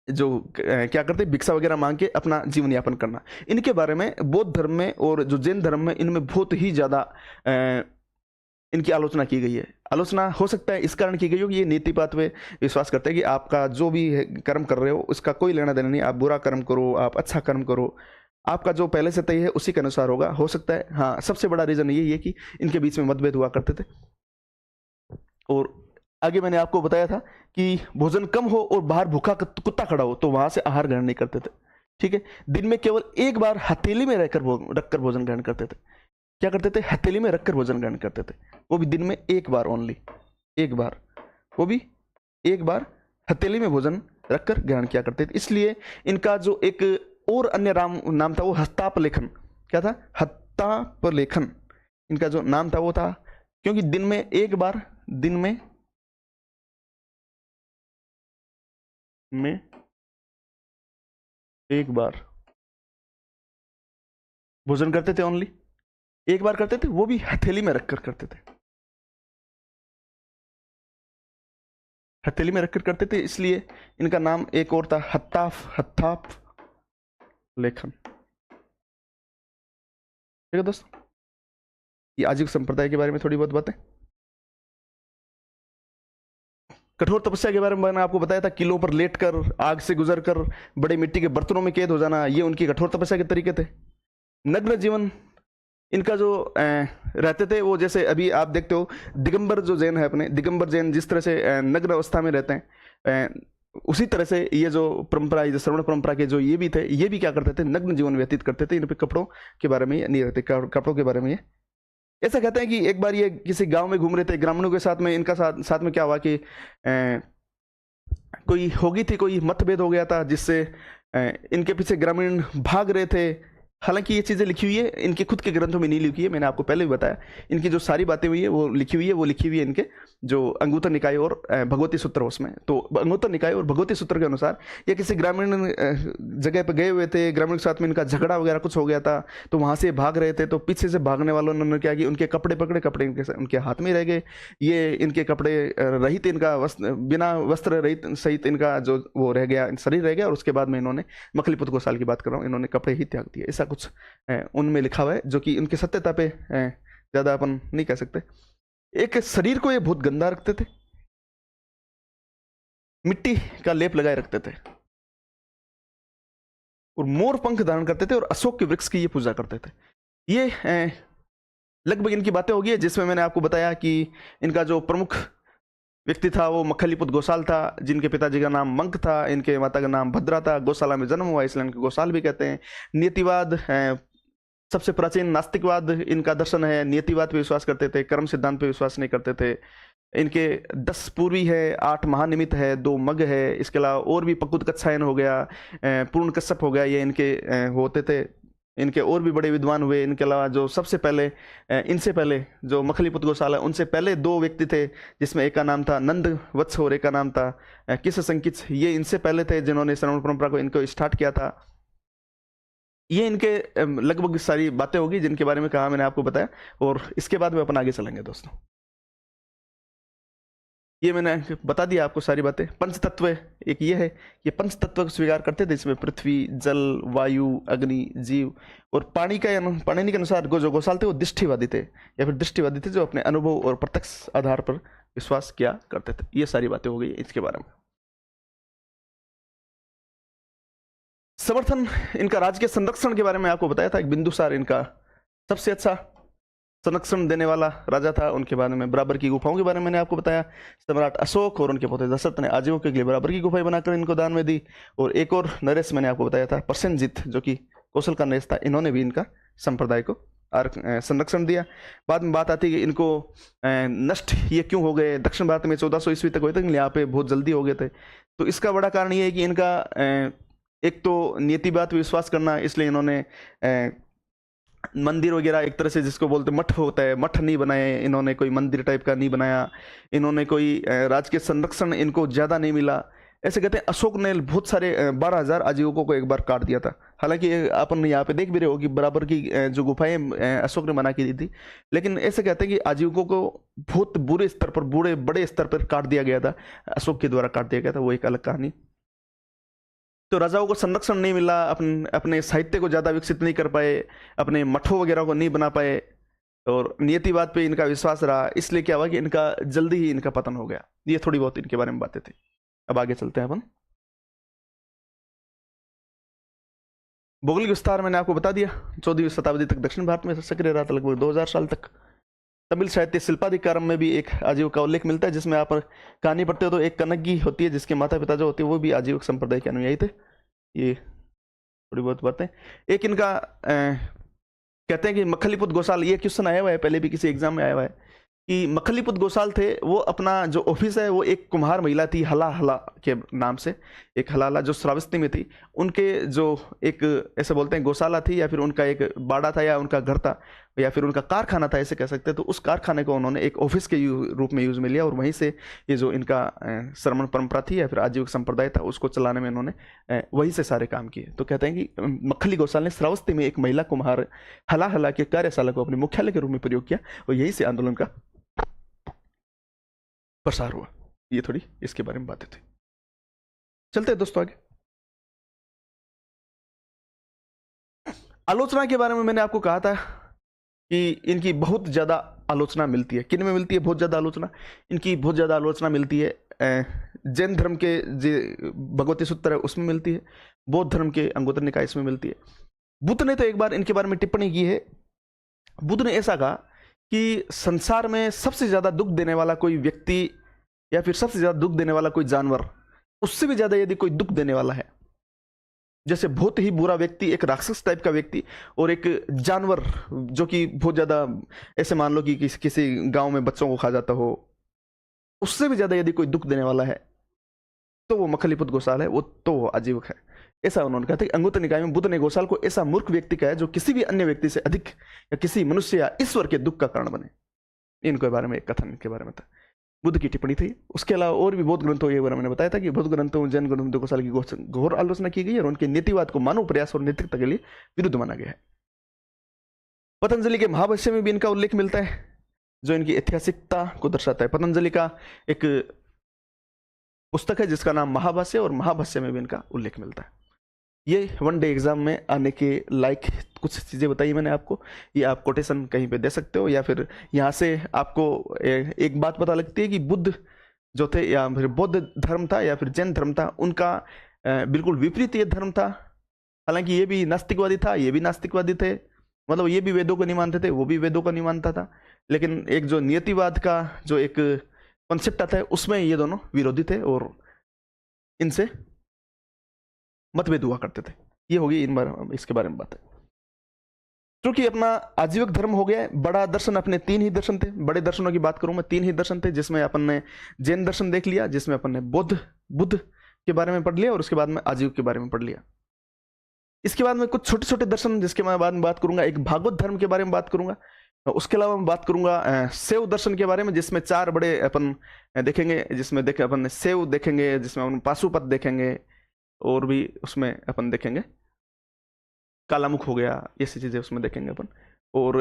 क्या करते हैं भिक्षा वगैरह मांग के अपना जीवन यापन करना। इनके बारे में बौद्ध धर्म में और जो जैन धर्म में इनमें बहुत ही ज्यादा इनकी आलोचना की गई है। आलोचना हो सकता है इस कारण की गई हो कि ये नीतिपात में विश्वास करते हैं कि आपका जो भी कर्म कर रहे हो उसका कोई लेना देना नहीं। आप बुरा कर्म करो, आप अच्छा कर्म करो, आपका जो पहले से तय है उसी के अनुसार होगा। हो सकता है, हाँ, सबसे बड़ा रीजन यही है कि इनके बीच में मतभेद हुआ करते थे। और आगे मैंने आपको बताया था कि भोजन कम हो और बाहर भूखा कुत्ता खड़ा हो तो वहां से आहार ग्रहण नहीं करते थे, ठीक है। दिन में केवल एक बार हथेली में रखकर भोजन ग्रहण करते थे। क्या करते थे, हथेली में रखकर भोजन ग्रहण करते थे, वो भी दिन में एक बार, ओनली एक बार, वो भी एक बार हथेली में भोजन रखकर ग्रहण किया करते थे। इसलिए इनका जो एक और अन्य नाम था वो हस्तापलेखन। क्या था, हस्तापलेखन इनका जो नाम था वो था, क्योंकि दिन में एक बार, दिन में एक बार भोजन करते थे, ओनली एक बार करते थे, वो भी हथेली में रखकर करते थे, हथेली में रखकर करते थे। इसलिए इनका नाम एक और था, हत्ताप लेखन। ठीक है दोस्तों, ये आजीविक संप्रदाय के बारे में थोड़ी बहुत बातें। कठोर तपस्या के बारे में मैंने आपको बताया था, किलों पर लेटकर, आग से गुजरकर, बड़े मिट्टी के बर्तनों में कैद हो जाना, ये उनकी कठोर तपस्या के तरीके थे। नग्न जीवन इनका जो रहते थे वो, जैसे अभी आप देखते हो दिगंबर जो जैन है अपने, दिगंबर जैन जिस तरह से नग्न अवस्था में रहते हैं, उसी तरह से ये जो परंपरा, ये जो श्रवण परंपरा के जो ये भी थे, ये भी क्या करते थे, नग्न जीवन व्यतीत करते थे। इन पे कपड़ों के बारे में नहीं रहते, कपड़ों के बारे में ये ऐसा कहते हैं कि एक बार ये किसी गांव में घूम रहे थे ग्रामीणों के साथ में, इनका साथ में क्या हुआ कि कोई होगी थी, कोई मतभेद हो गया था, जिससे इनके पीछे ग्रामीण भाग रहे थे। हालांकि ये चीज़ें लिखी हुई है, इनके खुद के ग्रंथों में नहीं लिखी है, मैंने आपको पहले भी बताया। इनकी जो सारी बातें हुई है वो लिखी हुई है, वो लिखी हुई है इनके जो अंगुत्तर निकाय और भगवती सूत्र उसमें। तो अंगुत्तर निकाय और भगवती सूत्र के अनुसार ये किसी ग्रामीण जगह पर गए हुए थे, ग्रामीण के साथ में इनका झगड़ा वगैरह कुछ हो गया था, तो वहाँ से भाग रहे थे। तो पीछे से भागने वालों ने क्या किया, उनके कपड़े पकड़े, कपड़े उनके हाथ में रह गए। ये इनके कपड़े रहित, इनका बिना वस्त्र रहित सहित इनका जो वो रह गया, शरीर रह गया। और उसके बाद में इन्होंने, मखलीपुत्र गोसाल की बात कर रहा हूँ, इन्होंने कपड़े ही त्याग दिए, ऐसा कुछ उनमें लिखा हुआ है, जो कि उनकी सत्यता पे ज्यादा अपन नहीं कह सकते। एक शरीर को ये बहुत गंदा रखते थे, मिट्टी का लेप लगाए रखते थे, और मोर पंख धारण करते थे, और अशोक के वृक्ष की ये पूजा करते थे। ये लगभग इनकी बातें होगी है, जिसमें मैंने आपको बताया कि इनका जो प्रमुख व्यक्ति था वो मखलीपुत्र गोसाल था, जिनके पिताजी का नाम मंक था, इनके माता का नाम भद्रा था। गौशाला में जन्म हुआ, इसलिए इनको गोसाल भी कहते हैं। नियतिवाद, सबसे प्राचीन नास्तिकवाद इनका दर्शन है। नियतिवाद पे विश्वास करते थे, कर्म सिद्धांत पे विश्वास नहीं करते थे। इनके 10 पूर्वी है, 8 महानिमित है, 2 मग है। इसके अलावा और भी पकुत कच्छायन हो गया, पूर्ण कश्यप हो गया, ये इनके होते थे। इनके और भी बड़े विद्वान हुए। इनके अलावा जो सबसे पहले, इनसे पहले जो मखलीपुत्र गोसाल है, उनसे पहले 2 व्यक्ति थे, जिसमें एक का नाम था नंद वत्स और एक का नाम था किस संकित। ये इनसे पहले थे जिन्होंने श्रवण परंपरा को इनको स्टार्ट किया था। ये इनके लगभग सारी बातें होगी जिनके बारे में कहा मैंने आपको बताया, और इसके बाद में अपन आगे चलेंगे दोस्तों। ये मैंने बता दिया आपको सारी बातें। पंच तत्व एक ये है, ये पंच तत्व को स्वीकार करते थे, इसमें पृथ्वी, जल, वायु, अग्नि, जीव और पानी के अनुसार जो गोसाल थे वो दृष्टिवादी थे, या फिर दृष्टिवादी थे, जो अपने अनुभव और प्रत्यक्ष आधार पर विश्वास किया करते थे। ये सारी बातें हो गई इसके बारे में। समर्थन, इनका राज्य के संरक्षण के बारे में आपको बताया था। एक बिंदुसार इनका सबसे अच्छा संरक्षण देने वाला राजा था। उनके बारे में बराबर की गुफाओं के बारे में मैंने आपको बताया। सम्राट अशोक और उनके पोते दशरथ ने आजीविका के लिए बराबर की गुफाएं बनाकर इनको दान में दी। और एक और नरेश मैंने आपको बताया था, प्रसेनजीत, जो कि कौशल का नरेश था, इन्होंने भी इनका संप्रदाय को संरक्षण दिया। बाद में बात आती है कि इनको नष्ट ये क्यों हो गए। दक्षिण भारत में 1400 ईस्वी तक हुए थे, यहाँ पे बहुत जल्दी हो गए थे। तो इसका बड़ा कारण ये है कि इनका एक तो नियतिवाद पे विश्वास करना, इसलिए इन्होंने मंदिर वगैरह, एक तरह से जिसको बोलते मठ होता है, मठ नहीं बनाए इन्होंने, कोई मंदिर टाइप का नहीं बनाया इन्होंने, कोई राजकीय संरक्षण इनको ज़्यादा नहीं मिला। ऐसे कहते हैं अशोक ने बहुत सारे 12,000 आजीविकों को एक बार काट दिया था। हालांकि अपन यहाँ पे देख भी रहे हो कि बराबर की जो गुफाएं अशोक ने बना के दी थी, लेकिन ऐसे कहते हैं कि आजीविकों को बहुत बुरे स्तर पर, बड़े स्तर पर काट दिया गया था, अशोक के द्वारा काट दिया गया था। वो एक अलग कहानी। तो राजाओं को संरक्षण नहीं मिला, अपने साहित्य को ज़्यादा विकसित नहीं कर पाए, अपने मठों वगैरह को नहीं बना पाए, और नियतिवाद पे इनका विश्वास रहा। इसलिए क्या हुआ कि इनका जल्दी ही इनका पतन हो गया। ये थोड़ी बहुत इनके बारे में बातें थी। अब आगे चलते हैं अपन। भौगोलिक विस्तार मैंने आपको बता दिया। 14वीं शताब्दी तक दक्षिण भारत में सक्रिय रहा था, लगभग 2000 साल तक। तमिल साहित्य शिल्पाधिकारम में भी एक आजीविक का उल्लेख मिलता है, जिसमें आप कहानी पढ़ते हो तो एक कनग्गी होती है, जिसके माता पिता जो होते हैं वो भी आजीविक संप्रदाय के अनुयायी थे। ये थोड़ी बहुत बातें। एक इनका कहते हैं कि मखलीपुत्र गोसाल, ये क्वेश्चन आया हुआ है, पहले भी किसी एग्जाम में आया हुआ है कि मखलीपुत्र गोसाल थे, वो अपना जो ऑफिस है वो एक कुम्हार महिला थी, हला हला के नाम से, एक हलाला जो श्रावस्ती में थी, उनके जो एक ऐसे बोलते हैं गौशाला थी, या फिर उनका एक बाड़ा था, या उनका घर था, या फिर उनका कारखाना था, ऐसे कह सकते हैं। तो उस कारखाने को उन्होंने एक ऑफिस के रूप में यूज में लिया, और वहीं से ये जो इनका श्रमण परंपरा थी या फिर आजीविक संप्रदाय था, उसको चलाने में इन्होंने वहीं से सारे काम किए। तो कहते हैं कि मखली गोसाल ने श्रावस्ती में एक महिला कुम्हार हला हला के कार्यशाला को अपने मुख्यालय के रूप में प्रयोग किया, और यहीं से आंदोलन का प्रसार हुआ। ये थोड़ी इसके बारे में बातें थी। चलते हैं दोस्तों आगे। आलोचना के बारे में मैंने आपको कहा था कि इनकी बहुत ज्यादा आलोचना मिलती है। किन में मिलती है बहुत ज्यादा आलोचना? इनकी बहुत ज्यादा आलोचना मिलती है जैन धर्म के जो भगवती सूत्र है उसमें मिलती है, बौद्ध धर्म के अंगुत्तर निकाय इसमें मिलती है। बुद्ध ने तो एक बार इनके बारे में टिप्पणी की है बुद्ध ने ऐसा कहा कि संसार में सबसे ज्यादा दुख देने वाला कोई व्यक्ति या फिर सबसे ज्यादा दुख देने वाला कोई जानवर, उससे भी ज्यादा यदि कोई दुख देने वाला है, जैसे बहुत ही बुरा व्यक्ति, एक राक्षस टाइप का व्यक्ति, और एक जानवर जो कि बहुत ज्यादा, ऐसे मान लो कि किसी गांव में बच्चों को खा जाता हो, उससे भी ज्यादा यदि कोई दुख देने वाला है तो वो मखलीपुत गोसाल है, वो तो वो आजीवक है। ऐसा उन्होंने कहा था कि अंगुत्तर निकाय में बुद्ध ने गोसाल को ऐसा मूर्ख व्यक्ति कहा है जो किसी भी अन्य व्यक्ति से अधिक या किसी मनुष्य या ईश्वर के दुख का कारण बने। इनके बारे में एक कथन के बारे में था, बुद्ध की टिप्पणी थी। उसके अलावा और भी बहुत ग्रंथों के बारे में मैंने बताया था कि बहुत ग्रंथों, जैन ग्रंथों गोसाल की घोर आलोचना की गई है और उनके नीतिवाद को मानव प्रयास और नैतिकता के लिए विरुद्ध माना गया है। पतंजलि के महाभाष्य में भी इनका उल्लेख मिलता है जो इनकी ऐतिहासिकता को दर्शाता है। पतंजलि का एक पुस्तक है जिसका नाम महाभाष्य, और महाभाष्य में भी इनका उल्लेख मिलता है। ये वन डे एग्जाम में आने के लायक कुछ चीज़ें बताई मैंने आपको, ये आप कोटेशन कहीं पे दे सकते हो, या फिर यहाँ से आपको एक बात पता लगती है कि बुद्ध जो थे, या फिर बौद्ध धर्म था या फिर जैन धर्म था, उनका बिल्कुल विपरीत ये धर्म था। हालांकि ये भी नास्तिकवादी था, ये भी नास्तिकवादी थे, मतलब ये भी वेदों को नहीं मानते थे, वो भी वेदों को नहीं मानता था, लेकिन एक जो नियतिवाद का जो एक कॉन्सेप्ट आता है उसमें ये दोनों विरोधी थे और इनसे मतभेद हुआ करते थे। ये होगी इसके बारे में बात है। क्योंकि अपना आजीवक धर्म हो गया है, बड़ा दर्शन अपने 3 ही दर्शन थे। बड़े दर्शनों की बात करूं मैं, 3 ही दर्शन थे, जिसमें अपन ने जैन दर्शन देख लिया, जिसमें अपन ने बुद्ध के बारे में पढ़ लिया, और उसके बाद में आजीवक के बारे में पढ़ लिया। इसके बाद में कुछ छोटे छोटे दर्शन जिसके मैं बाद में बात करूंगा, एक भागवत धर्म के बारे में बात करूंगा, उसके अलावा मैं बात करूंगा शैव दर्शन के बारे में, जिसमें 4 बड़े अपन देखेंगे, जिसमें देखे अपन शैव देखेंगे, जिसमें अपन पाशुपत देखेंगे, और भी उसमें अपन देखेंगे कालामुख हो गया, ऐसी चीजें उसमें देखेंगे अपन। और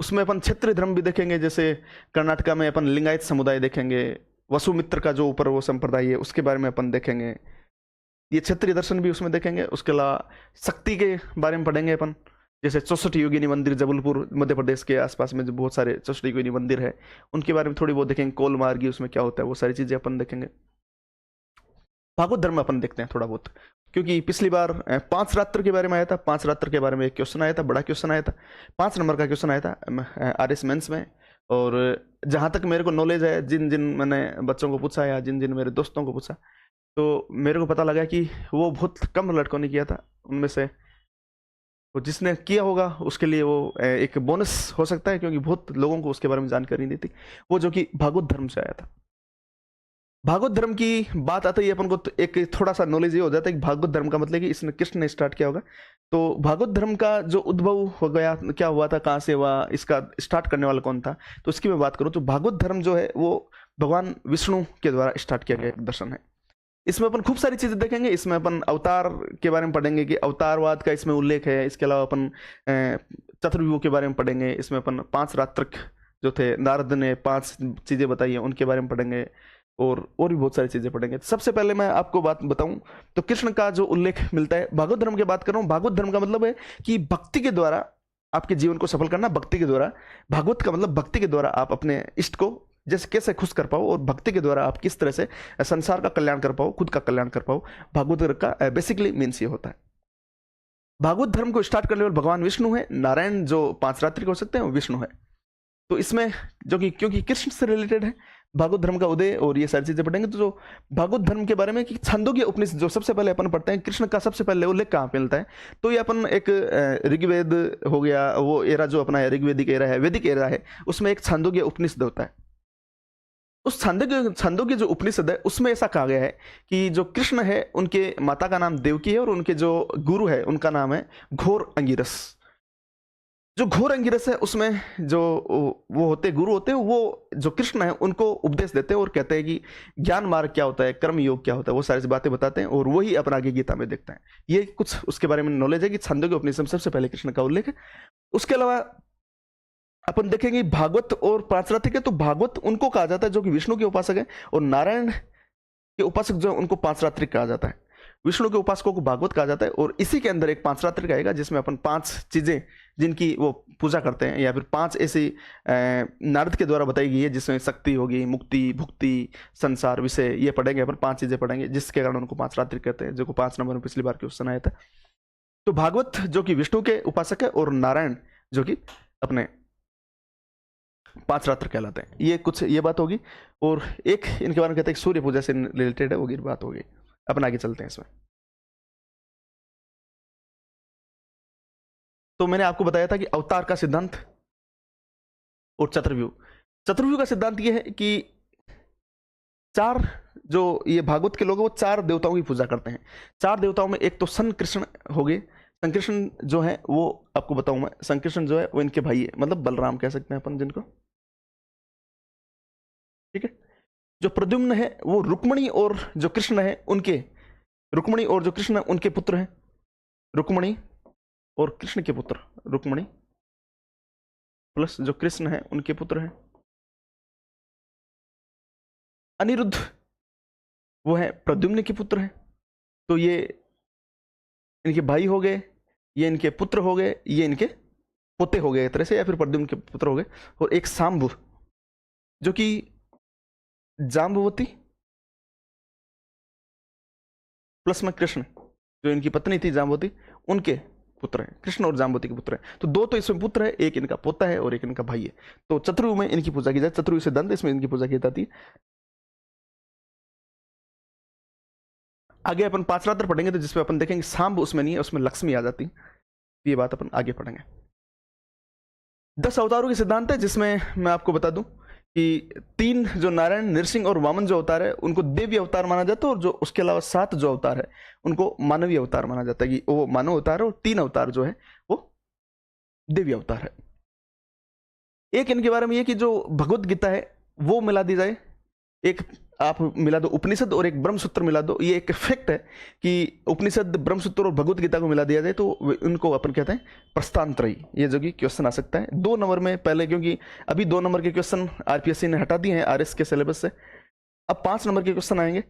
उसमें अपन क्षेत्रीय धर्म भी देखेंगे, जैसे कर्नाटका में अपन लिंगायत समुदाय देखेंगे, वसुमित्र का जो ऊपर वो संप्रदाय है उसके बारे में अपन देखेंगे, ये क्षेत्रीय दर्शन भी उसमें देखेंगे। उसके अलावा शक्ति के बारे में पढ़ेंगे अपन, जैसे 64 योगिनी मंदिर जबलपुर मध्य प्रदेश के आसपास में जो बहुत सारे 64 योगिनी मंदिर है, उनके बारे में थोड़ी बहुत देखेंगे। कोल मार्गी उसमें क्या होता है, वो सारी चीजें अपन देखेंगे। भागवत धर्म अपन देखते हैं थोड़ा बहुत, क्योंकि पिछली बार 5 रात्र के बारे में आया था। 5 रात्र के बारे में एक क्वेश्चन आया था, बड़ा क्वेश्चन आया था, 5 नंबर का क्वेश्चन आया था आरएस मेंस में। और जहाँ तक मेरे को नॉलेज है, जिन जिन मैंने बच्चों को पूछा या जिन जिन मेरे दोस्तों को पूछा, तो मेरे को पता लगा कि वो बहुत कम लड़कों ने किया था। उनमें से वो जिसने किया होगा उसके लिए वो एक बोनस हो सकता है, क्योंकि बहुत लोगों को उसके बारे में जानकारी नहीं थी, वो जो कि भागवत धर्म से आया था। भागवत धर्म की बात आती है अपन को तो एक थोड़ा सा नॉलेज ये हो जाता है कि भागवत धर्म का मतलब कि इसने कृष्ण ने स्टार्ट किया होगा। तो भागवत धर्म का जो उद्भव हो गया, क्या हुआ था, कहाँ से हुआ, इसका स्टार्ट करने वाला कौन था, तो इसकी मैं बात करूँ तो भागवत धर्म जो है वो भगवान विष्णु के द्वारा स्टार्ट किया गया एक दर्शन है। इसमें अपन खूब सारी चीजें देखेंगे। इसमें अपन अवतार के बारे में पढ़ेंगे कि अवतारवाद का इसमें उल्लेख है। इसके अलावा अपन चतुर्युग के बारे में पढ़ेंगे। इसमें अपन 5 रात्रक जो थे, नारद ने 5 चीजें बताई हैं, उनके बारे में पढ़ेंगे, और भी बहुत सारी चीजें पढ़ेंगे। सबसे पहले मैं आपको बात बताऊं तो कृष्ण का जो उल्लेख मिलता है, भागवत धर्म की बात कर रहा हूं। भागवत धर्म का मतलब है कि भक्ति के द्वारा आपके जीवन को सफल करना, भक्ति के द्वारा। भागवत का मतलब भक्ति के द्वारा आप अपने इष्ट को जैसे कैसे खुश कर पाओ, और भक्ति के द्वारा आप किस तरह से संसार का कल्याण कर पाओ, खुद का कल्याण कर पाओ। भागवत का बेसिकली मीन्स ये होता है। भागवत धर्म को स्टार्ट करने वाले भगवान विष्णु है। नारायण जो 5 रात्रि हो सकते हैं वो विष्णु है। तो इसमें जो कि क्योंकि कृष्ण से रिलेटेड है भागवत धर्म का उदय, और ये सारी चीजें पढ़ेंगे। तो जो भागवत धर्म के बारे में कि छंदोग्य उपनिषद जो सबसे पहले अपन पढ़ते हैं, कृष्ण का सबसे पहले उल्लेख कहाँ पे मिलता है, तो ये अपन एक ऋग्वेद हो गया, वो एरा जो अपना है ऋग्वेदिक एरा है, वैदिक एरा है, उसमें एक छंदोग्य उपनिषद होता है। उस छंदोग्य जो उपनिषद है उसमें ऐसा कहा गया है कि जो कृष्ण है उनके माता का नाम देवकी है, और उनके जो गुरु है उनका नाम है घोर अंगिरस। जो घोर अंगिरस है उसमें जो वो होते गुरु होते हैं, वो जो कृष्ण है उनको उपदेश देते हैं और कहते हैं कि ज्ञान मार्ग क्या होता है, कर्म योग क्या होता है, वो सारी बातें बताते हैं, और वही अपन आगे गीता में देखते हैं। ये कुछ उसके बारे में नॉलेज है कि छंदोग्य उपनिषद में सबसे पहले कृष्ण का उल्लेख है। उसके अलावा अपन देखेंगे भागवत और 5 रात्रि के, तो भागवत उनको कहा जाता है जो कि विष्णु के उपासक है, और नारायण के उपासक जो है उनको 5 रात्रि कहा जाता है। विष्णु के उपासकों को भागवत कहा जाता है, और इसी के अंदर एक 5 रात्रि आएगा जिसमें अपन 5 चीजें जिनकी वो पूजा करते हैं, या फिर 5 ऐसी नारद के द्वारा बताई गई है, जिसमें शक्ति होगी, मुक्ति, भुक्ति, संसार, विषय, ये पढ़ेंगे अपन। 5 चीजें पढ़ेंगे जिसके कारण उनको 5 रात्रि कहते हैं, जो को 5 नंबर में पिछली बार क्वेश्चन आया था। तो भागवत जो कि विष्णु के उपासक है, और नारायण जो कि अपने 5 रात्र कहलाते हैं। ये कुछ ये बात होगी। और एक इनके बारे में कहते हैं सूर्य पूजा से रिलेटेड है, वो की बात होगी। अपन आगे चलते हैं इसमें। तो मैंने आपको बताया था कि अवतार का सिद्धांत और चतुर्व्यूह का सिद्धांत ये है कि 4 जो ये भागवत के लोग हैं वो 4 देवताओं की पूजा करते हैं। 4 देवताओं में एक तो संकृष्ण हो गए। संकृष्ण जो है वो आपको बताऊं मैं, संकृष्ण जो है वो इनके भाई है, मतलब बलराम कह सकते हैं अपन जिनको, ठीक है। जो प्रद्युम्न है वो रुक्मणी और जो कृष्ण है उनके, रुक्मणी और जो कृष्ण है उनके पुत्र हैं। रुक्मणी और कृष्ण के पुत्र, रुक्मणी प्लस जो कृष्ण है उनके पुत्र हैं। अनिरुद्ध वो है प्रद्युम्न के पुत्र हैं। तो ये इनके भाई हो गए, ये इनके पुत्र हो गए, ये इनके पोते हो गए एक तरह से, या फिर प्रद्युम्न के पुत्र हो गए। और एक सांबु जो कि जाम्बवती प्लस में कृष्ण, जो इनकी पत्नी थी जाम्बवती, उनके पुत्र हैं। कृष्ण और जाम्बवती के पुत्र हैं। तो 2 तो इसमें पुत्र है, एक इनका पोता है और एक इनका भाई है। तो चतुर्युग में इनकी पूजा की जाए, चतुर्युग सिद्धांत इसमें इनकी पूजा की जाती है। आगे अपन 5 रात्र पढ़ेंगे तो जिसमें अपन देखेंगे सांब उसमें नहीं है, उसमें लक्ष्मी आ जाती। ये बात अपन आगे पढ़ेंगे। 10 अवतारों के सिद्धांत है, जिसमें मैं आपको बता दूं कि 3 जो नारायण, नरसिंह और वामन जो अवतार है उनको देवी अवतार माना जाता है, और जो उसके अलावा 7 जो अवतार है उनको मानवीय अवतार माना जाता है, कि वो मानव अवतार है, और 3 अवतार जो है वो देवी अवतार है। एक इनके बारे में ये कि जो भगवत गीता है वो मिला दी जाए, एक आप मिला दो उपनिषद और एक ब्रह्मसूत्र मिला दो। ये एक फैक्ट है कि उपनिषद, ब्रह्मसूत्र और भगवत गीता को मिला दिया जाए तो उनको अपन कहते हैं प्रस्थानत्रयी। ये जो कि क्वेश्चन आ सकता है 2 नंबर में पहले, क्योंकि अभी 2 नंबर के क्वेश्चन आरपीएससी ने हटा दिए हैं आरएस के सिलेबस से। अब 5 नंबर के क्वेश्चन आएंगे।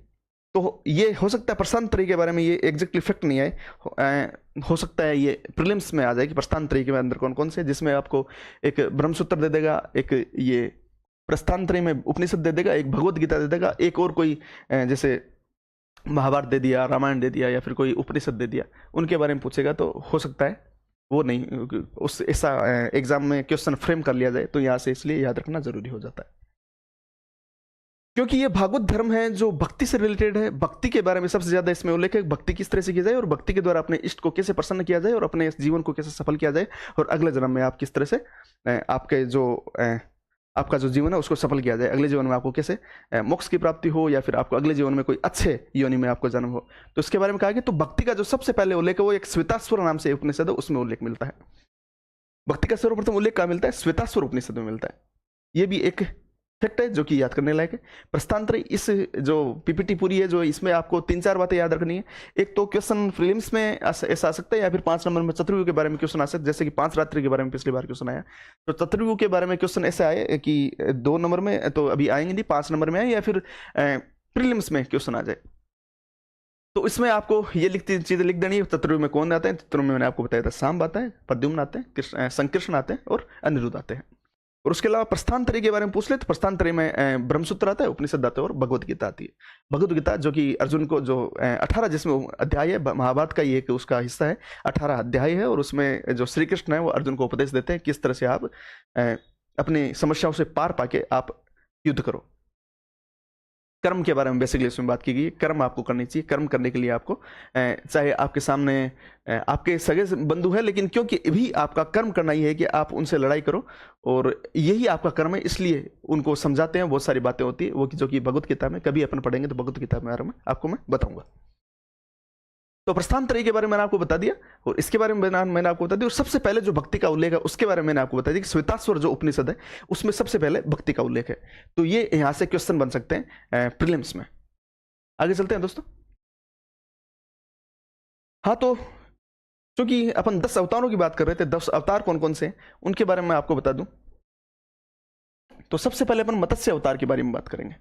तो ये हो सकता है प्रस्थानत्रयी के बारे में ये एग्जैक्टली फैक्ट नहीं आए, हो सकता है ये प्रीलिम्स में आ जाए कि प्रस्थानत्रयी के अंदर कौन कौन से, जिसमें आपको एक ब्रह्मसूत्र दे देगा, एक ये प्रस्थानत्रयी में उपनिषद दे देगा, एक भगवत गीता दे देगा, एक और कोई जैसे महाभारत दे दिया, रामायण दे दिया, या फिर कोई उपनिषद दे दिया, उनके बारे में पूछेगा। तो हो सकता है वो नहीं, उस ऐसा एग्जाम में क्वेश्चन फ्रेम कर लिया जाए, तो यहाँ से इसलिए याद रखना जरूरी हो जाता है। क्योंकि ये भागवत धर्म है जो भक्ति से रिलेटेड है। भक्ति के बारे में सबसे ज्यादा इसमें उल्लेख है, भक्ति किस तरह से की जाए और भक्ति के द्वारा अपने इष्ट को कैसे प्रसन्न किया जाए और अपने जीवन को कैसे सफल किया जाए, और अगले जन्म में आप किस तरह से आपके जो आपका जो जीवन है उसको सफल किया जाए, अगले जीवन में आपको कैसे मोक्ष की प्राप्ति हो, या फिर आपको अगले जीवन में कोई अच्छे योनि में आपको जन्म हो। तो इसके बारे में कहा गया। तो भक्ति का जो सबसे पहले उल्लेख है वो एक श्वेतास्वर नाम से उपनिषद है, उसमें उल्लेख मिलता है। भक्ति का सर्वप्रथम उल्लेख कहाँ मिलता है? श्वेतास्वर उपनिषद में मिलता है। ये भी एक फैक्ट है जो कि याद करने लायक है। प्रस्थानत्रयी इस जो पीपीटी पूरी है, जो इसमें आपको 3-4 बातें याद रखनी है। एक तो क्वेश्चन प्रीलिम्स में ऐसा आ सकता है, या फिर 5 नंबर में चतुर्युग के बारे में क्वेश्चन आ सकता है, जैसे कि 5 रात्रि के बारे में पिछली बार क्वेश्चन आया। तो चतुर्युग के बारे में क्वेश्चन ऐसे आए कि 2 नंबर में तो अभी आएंगे नहीं, 5 नंबर में आए, या फिर प्रीलिम्स में क्वेश्चन आ जाए। तो इसमें आपको ये चीजें लिख देनी है। चतुर्युग में कौन आते हैं? चतुर्युग में मैंने आपको बताया था सांब आता है, प्रद्युम्न आते हैं, संकृष्ण आते हैं और अनिरुद्ध आते हैं। और उसके अलावा प्रस्थानत्रयी के बारे में पूछ ले तो प्रस्थानत्रयी में ब्रह्मसूत्र आता है, उपनिषद आते हैं और भगवत गीता आती है। भगवत गीता जो कि अर्जुन को जो 18 जिसमें अध्याय है, महाभारत का ये एक उसका हिस्सा है, 18 अध्याय है, और उसमें जो श्री कृष्ण है वो अर्जुन को उपदेश देते हैं किस तरह से आप अपनी समस्याओं से पार पाके आप युद्ध करो। कर्म के बारे में बेसिकली इसमें बात की गई। कर्म आपको करनी चाहिए। कर्म करने के लिए आपको चाहे आपके सामने आपके सगे बंधु है, लेकिन क्योंकि भी आपका कर्म करना ही है कि आप उनसे लड़ाई करो, और यही आपका कर्म है, इसलिए उनको समझाते हैं। बहुत सारी बातें होती है वो जो कि भगवत गीता में कभी अपन पढ़ेंगे तो भगवत गीता में आपको मैं बताऊंगा। तो प्रस्थानत्रयी के बारे में मैंने आपको बता दिया, और इसके बारे में मैंने आपको बता दिया। और सबसे पहले जो भक्ति का उल्लेख है उसके बारे में मैंने आपको बता दिया कि श्वेतास्वर जो उपनिषद है उसमें सबसे पहले भक्ति का उल्लेख है। तो ये यहां से क्वेश्चन बन सकते हैं प्रीलिम्स में। आगे चलते हैं दोस्तों। हाँ, तो क्योंकि अपन 10 अवतारों की बात कर रहे थे, 10 अवतार कौन कौन से हैं उनके बारे में मैं आपको बता दूं। तो सबसे पहले अपन मत्स्य अवतार के बारे में बात करेंगे।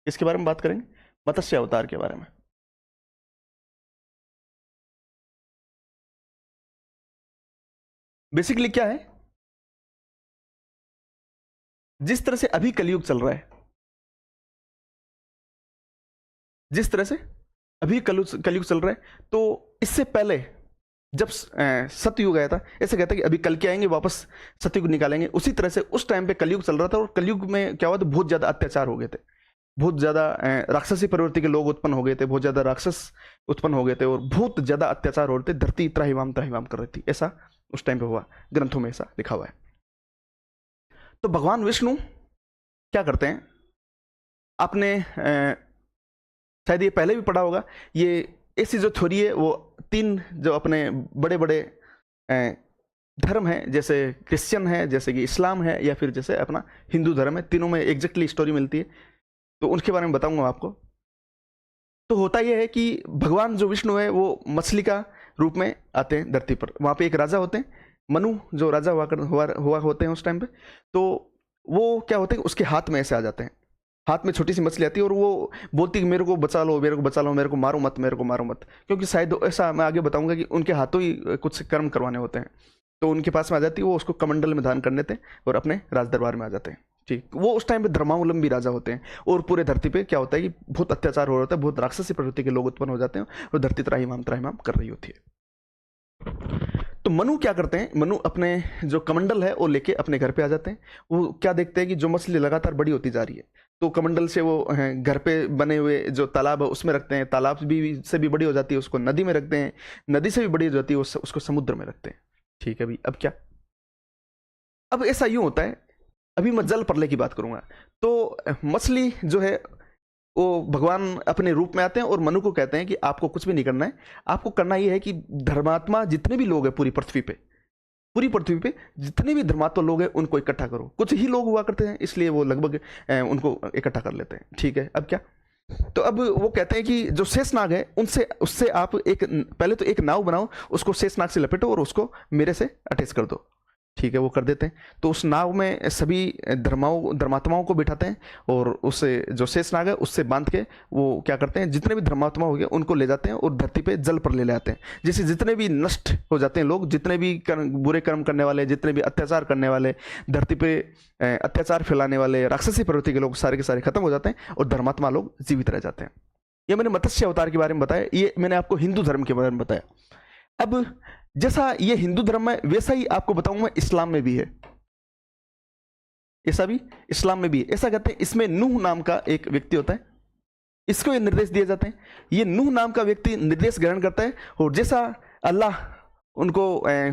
इसके बारे में बात करेंगे, मत्स्य अवतार के बारे में। बेसिकली क्या है, जिस तरह से अभी कलयुग चल रहा है, जिस तरह से अभी कलयुग चल रहा है, तो इससे पहले जब सतयुग आया था, ऐसे कहते हैं कि अभी कल के आएंगे वापस सतयुग निकालेंगे, उसी तरह से उस टाइम पे कलयुग चल रहा था। और कलयुग में क्या हुआ था, बहुत ज्यादा अत्याचार हो गए थे, बहुत ज्यादा राक्षसी प्रवृत्ति के लोग उत्पन्न हो गए थे, बहुत ज्यादा राक्षस उत्पन्न हो गए थे, और बहुत ज्यादा अत्याचार हो रहे थे, धरती त्राहिमाम त्राहिमाम कर रही थी। ऐसा उस टाइम पे हुआ, ग्रंथों में ऐसा लिखा हुआ है। तो भगवान विष्णु क्या करते हैं, आपने शायद ये पहले भी पढ़ा होगा, ये ऐसी जो थ्योरी है वो तीन जो अपने बड़े बड़े धर्म है, जैसे क्रिश्चियन है, जैसे कि इस्लाम है, या फिर जैसे अपना हिंदू धर्म है, तीनों में एग्जैक्टली स्टोरी मिलती है, तो उनके बारे में बताऊंगा आपको। तो होता यह है कि भगवान जो विष्णु है वो मछली का रूप में आते हैं धरती पर। वहाँ पे एक राजा होते हैं, मनु जो राजा हुआ होते हैं उस टाइम पे। तो वो क्या होते हैं, उसके हाथ में ऐसे आ जाते हैं, हाथ में छोटी सी मछली आती है, और वो बोलती है मेरे को बचा लो, मेरे को बचा लो, मेरे को मारो मत, मेरे को मारो मत। क्योंकि शायद ऐसा मैं आगे बताऊंगा कि उनके हाथों ही कुछ कर्म करवाने होते हैं, तो उनके पास में आ जाती है, वो उसको कमंडल में धारण कर लेते हैं और अपने राज दरबार में आ जाते हैं। ठीक, वो उस टाइम पे धर्मावलंबी राजा होते हैं, और पूरे धरती पे क्या होता है कि बहुत अत्याचार हो रहा होता है, बहुत राक्षसी प्रवृत्ति के लोग उत्पन्न हो जाते हैं, और धरती त्राहिमाम त्राहिमाम कर रही होती है। तो मनु क्या करते हैं, मनु अपने जो कमंडल है वो लेके अपने घर पे आ जाते हैं। वो क्या देखते हैं कि जो मछली लगातार बड़ी होती जा रही है, तो कमंडल से वो घर पे बने हुए जो तालाब है उसमें रखते हैं, तालाब भी से भी बड़ी हो जाती है, उसको नदी में रखते हैं, नदी से भी बड़ी हो जाती है, उसको समुद्र में रखते हैं। ठीक है भाई, अब क्या, अब ऐसा यूं होता है, अभी मैं जल प्रलय की बात करूंगा। तो मछली जो है वो भगवान अपने रूप में आते हैं और मनु को कहते हैं कि आपको कुछ भी नहीं करना है, आपको करना यह है कि धर्मात्मा जितने भी लोग हैं पूरी पृथ्वी पे जितने भी धर्मात्मा लोग हैं उनको इकट्ठा करो। कुछ ही लोग हुआ करते हैं, इसलिए वो लगभग उनको इकट्ठा कर लेते हैं। ठीक है, अब क्या, तो अब वो कहते हैं कि जो शेषनाग है उनसे उससे आप एक पहले तो एक नाव बनाओ, उसको शेषनाग से लपेटो और उसको मेरे से अटैच कर दो। ठीक है, वो कर देते हैं। तो उस नाव में सभी धर्मात्माओं को बिठाते हैं, और उससे जो शेषनाग है उससे बांध के वो क्या करते हैं, जितने भी धर्मात्मा हो गए उनको ले जाते हैं और धरती पे जल पर ले आते हैं। जैसे जितने भी नष्ट हो जाते हैं लोग, जितने भी बुरे कर्म करने वाले, जितने भी अत्याचार करने वाले, धरती पे अत्याचार फैलाने वाले राक्षसी प्रवृत्ति के लोग सारे के सारे खत्म हो जाते हैं, और धर्मात्मा लोग जीवित रह जाते हैं। ये मैंने मत्स्य अवतार के बारे में बताया, ये मैंने आपको हिंदू धर्म के बारे में बताया। अब जैसा ये हिंदू धर्म में, वैसा ही आपको बताऊंगा मैं इस्लाम में भी है, ऐसा भी इस्लाम में भी है। ऐसा कहते हैं, इसमें नूह नाम का एक व्यक्ति होता है, इसको ये निर्देश दिए जाते हैं। ये नूह नाम का व्यक्ति निर्देश ग्रहण करता है, और जैसा अल्लाह उनको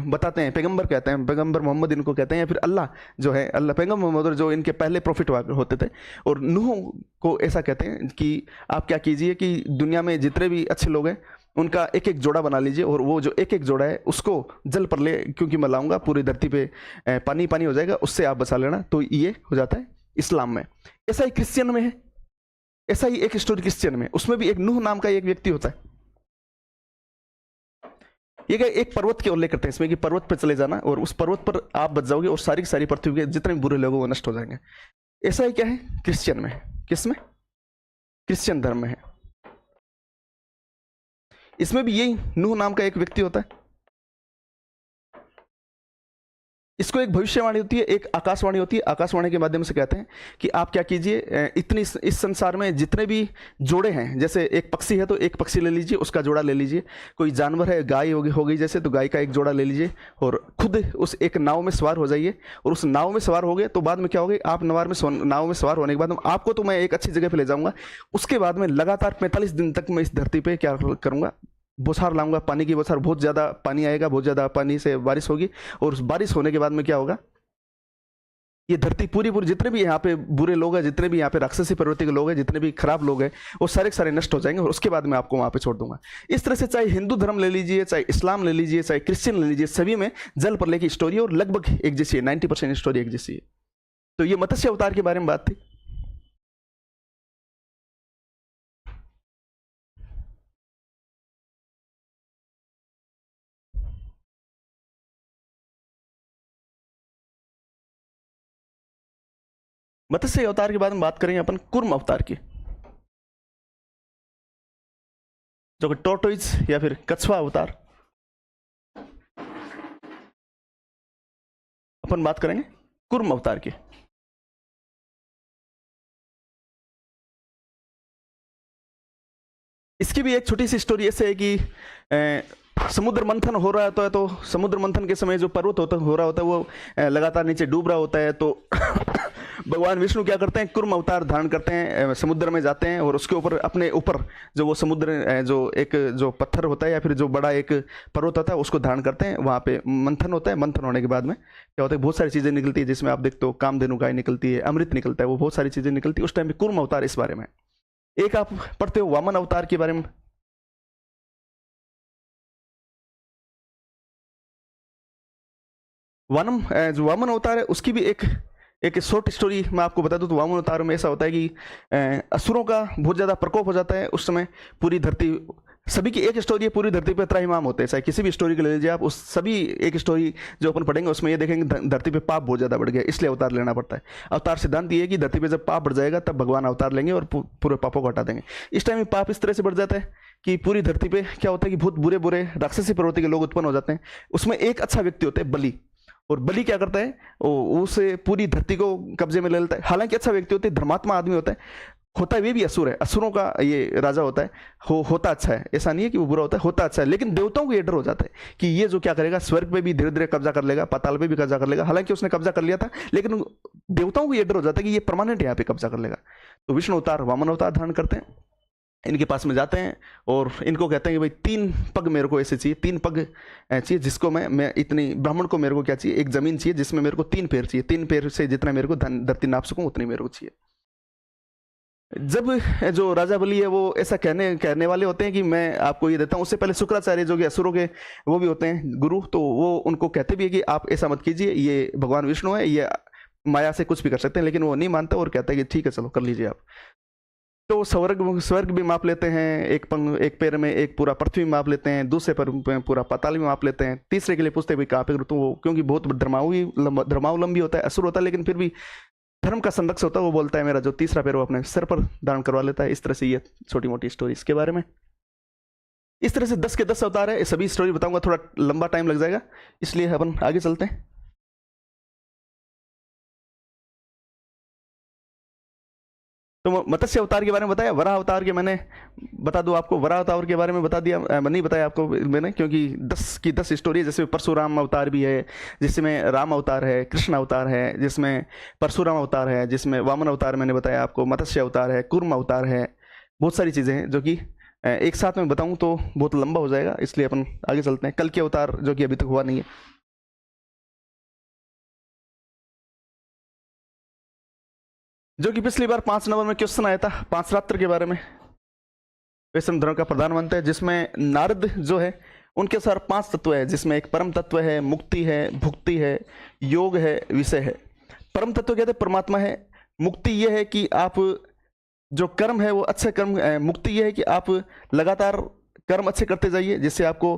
बताते हैं, पैगंबर कहते हैं, पैगंबर मोहम्मद इनको कहते हैं, या फिर अल्लाह जो है, अल्लाह पैगंबर मोहम्मद जो इनके पहले प्रॉफिट होते थे, और नूह को ऐसा कहते हैं कि आप क्या कीजिए कि दुनिया में जितने भी अच्छे लोग हैं उनका एक एक जोड़ा बना लीजिए, और वो जो एक एक जोड़ा है उसको जल पर ले, क्योंकि मैं लाऊंगा पूरी धरती पे पानी पानी हो जाएगा, उससे आप बचा लेना। तो ये हो जाता है इस्लाम में। ऐसा ही क्रिश्चियन में है, ऐसा ही एक स्टोरी क्रिश्चियन में, उसमें भी एक नूह नाम का एक व्यक्ति होता है। ये एक पर्वत की उल्लेख करते हैं इसमें कि पर्वत पर चले जाना, और उस पर्वत पर आप बच जाओगे, और सारी की सारी पृथ्वी के जितने भी बुरे लोग वो नष्ट हो जाएंगे। ऐसा ही क्या है क्रिश्चियन में, किसमें, क्रिश्चियन धर्म में है। इसमें भी यही नूह नाम का एक व्यक्ति होता है। इसको एक भविष्यवाणी होती है, एक आकाशवाणी होती है, आकाशवाणी के माध्यम से कहते हैं कि आप क्या कीजिए, इतनी इस संसार में जितने भी जोड़े हैं, जैसे एक पक्षी है तो एक पक्षी ले लीजिए, उसका जोड़ा ले लीजिए, कोई जानवर है, गाय हो गई जैसे, तो गाय का एक जोड़ा ले लीजिए, और खुद उस एक नाव में सवार हो जाइए। और उस नाव में सवार हो गए तो बाद में क्या होगा, आप नाव में सवार होने के बाद आपको तो मैं एक अच्छी जगह पर ले जाऊंगा, उसके बाद में लगातार 45 दिन तक मैं इस धरती पर क्या करूंगा, बौछार लाऊंगा, पानी की बौछार, बहुत ज़्यादा पानी आएगा, बहुत ज़्यादा पानी से बारिश होगी, और उस बारिश होने के बाद में क्या होगा, ये धरती पूरी जितने भी यहाँ पे बुरे लोग हैं, जितने भी यहाँ पे राक्षसी प्रवृत्ति के लोग हैं, जितने भी खराब लोग हैं, वो सारे के सारे नष्ट हो जाएंगे, और उसके बाद मैं आपको वहाँ पे छोड़ दूंगा। इस तरह से चाहे हिंदू धर्म ले लीजिए, चाहे इस्लाम ले लीजिए, चाहे क्रिश्चियन ले लीजिए, सभी में जल प्रलय की स्टोरी और लगभग एक जैसी है, 90% स्टोरी एक जैसी है। तो ये मत्स्य अवतार के बारे में बात थी। मत्स्य अवतार के बाद में बात करेंगे अपन कुर्म अवतार की, जो कि टोर्टोइज या फिर कछुआ अवतार अपन बात करेंगे कुर्म अवतार की। इसकी भी एक छोटी सी स्टोरी ऐसे है कि समुद्र मंथन हो रहा होता है, तो समुद्र मंथन के समय जो पर्वत हो रहा होता है वो लगातार नीचे डूब रहा होता है, तो भगवान विष्णु क्या करते हैं, कुर्म अवतार धारण करते हैं, समुद्र में जाते हैं और उसके ऊपर अपने ऊपर जो वो समुद्र जो एक जो पत्थर होता है या फिर जो बड़ा एक पर्वत होता है उसको धारण करते हैं। वहाँ पे मंथन होता है। मंथन होने के बाद में क्या होता है, बहुत सारी चीज़ें निकलती है, जिसमें आप देखते हो कामधेनु गाय निकलती है, अमृत निकलता है, वो बहुत सारी चीज़ें निकलती है। उस टाइम पे कुर्म अवतार इस बारे में। एक आप पढ़ते हो वामन अवतार के बारे में। जो वामन अवतार है उसकी भी एक शॉर्ट स्टोरी मैं आपको बता दूं। तो वामन अवतार में ऐसा होता है कि असुरों का बहुत ज़्यादा प्रकोप हो जाता है। उस समय पूरी धरती, सभी की एक स्टोरी है, पूरी धरती पर त्राहिमाम होते हैं। चाहे किसी भी स्टोरी को ले लीजिए आप, उस सभी एक स्टोरी जो अपन पढ़ेंगे उसमें ये देखेंगे धरती पे पाप बहुत ज़्यादा बढ़ गया, इसलिए अवतार लेना पड़ता है। अवतार सिद्धांत ये है कि धरती पे जब पाप बढ़ जाएगा तब भगवान अवतार लेंगे और पूरे पापों को हटा देंगे। इस टाइम में पाप इस तरह से बढ़ जाता है कि पूरी धरती पे क्या होता है कि बहुत बुरे बुरे राक्षसी प्रवृत्ति के लोग उत्पन्न हो जाते हैं। उसमें एक अच्छा व्यक्ति होता है बलि, और बलि क्या करता है, उसे पूरी धरती को कब्जे में ले लेता है। हालांकि अच्छा व्यक्ति होता है, धर्मात्मा आदमी होता है वे भी असुर है, असुरों का ये राजा होता है, होता अच्छा है, ऐसा नहीं है कि वो बुरा होता है, होता अच्छा है। लेकिन देवताओं को ये डर हो जाता है कि ये जो क्या करेगा, स्वर्ग पे भी धीरे धीरे कब्जा कर लेगा, पाताल पे भी कब्जा कर लेगा। हालांकि उसने कब्जा कर लिया था, लेकिन देवताओं को ये डर हो जाता है कि ये परमानेंट यहाँ पे कब्जा कर लेगा। तो विष्णु अवतार वामन अवतार धारण करते हैं, इनके पास में जाते हैं और इनको कहते हैं कि भाई 3 पग मेरे को ऐसे चाहिए, 3 पग चाहिए जिसको मैं इतनी, ब्राह्मण को मेरे को क्या चाहिए, एक जमीन चाहिए जिसमें मेरे को 3 पैर चाहिए, 3 पैर से जितना मेरे को धरती नाप सकूं उतनी मेरे को चाहिए। जब जो राजा बलि है वो ऐसा कहने वाले होते हैं कि मैं आपको ये देता हूँ, उससे पहले शुक्राचार्य जो कि असुरों के वो भी होते हैं गुरु, तो वो उनको कहते भी है कि आप ऐसा मत कीजिए, ये भगवान विष्णु है, ये माया से कुछ भी कर सकते हैं। लेकिन वो नहीं मानता और कहता है कि ठीक है चलो कर लीजिए आप। तो स्वर्ग भी माप लेते हैं, एक पैर में एक पूरा पृथ्वी माप लेते हैं, दूसरे पर पूरा पाताल भी माप लेते हैं। तीसरे के लिए पूछते हैं भाई कहाँ पे, तो वो क्योंकि बहुत धर्मावलंबी होता है, असुर होता है, लेकिन फिर भी धर्म का संरक्षक होता है, वो बोलता है मेरा जो तीसरा पैर वो अपने सिर पर धारण करवा लेता है। इस तरह से ये छोटी मोटी स्टोरी इसके बारे में। इस तरह से 10 के 10 अवतार है, सभी स्टोरी बताऊंगा, थोड़ा लंबा टाइम लग जाएगा, इसलिए अपन आगे चलते हैं। तो मत्स्य अवतार के बारे में बताया, वराह अवतार के मैंने बता दूं आपको, वराह अवतार के बारे में बता दिया, नहीं बताया आपको मैंने, क्योंकि 10 की 10 स्टोरी है। जैसे परशुराम अवतार भी है, जिसमें राम अवतार है, कृष्ण अवतार है, जिसमें परशुराम अवतार है, जिसमें वामन अवतार मैंने बताया आपको, मत्स्य अवतार है, कूर्म अवतार है, बहुत सारी चीज़ें हैं जो कि एक साथ में बताऊँ तो बहुत लंबा हो जाएगा, इसलिए अपन आगे चलते हैं। कल के अवतार जो कि अभी तक हुआ नहीं है, जो कि पिछली बार 5 नंबर में क्वेश्चन आया था, 5 रात्र के बारे में। वैष्णव धर्म का प्रधान मंत्र है, जिसमें नारद जो है उनके अनुसार 5 तत्व है, जिसमें एक परम तत्व है, मुक्ति है, भुक्ति है, योग है, विषय है। परम तत्व कहते हैं परमात्मा है। मुक्ति यह है कि आप जो कर्म है वो अच्छे कर्म, मुक्ति यह है कि आप लगातार कर्म अच्छे करते जाइए जिससे आपको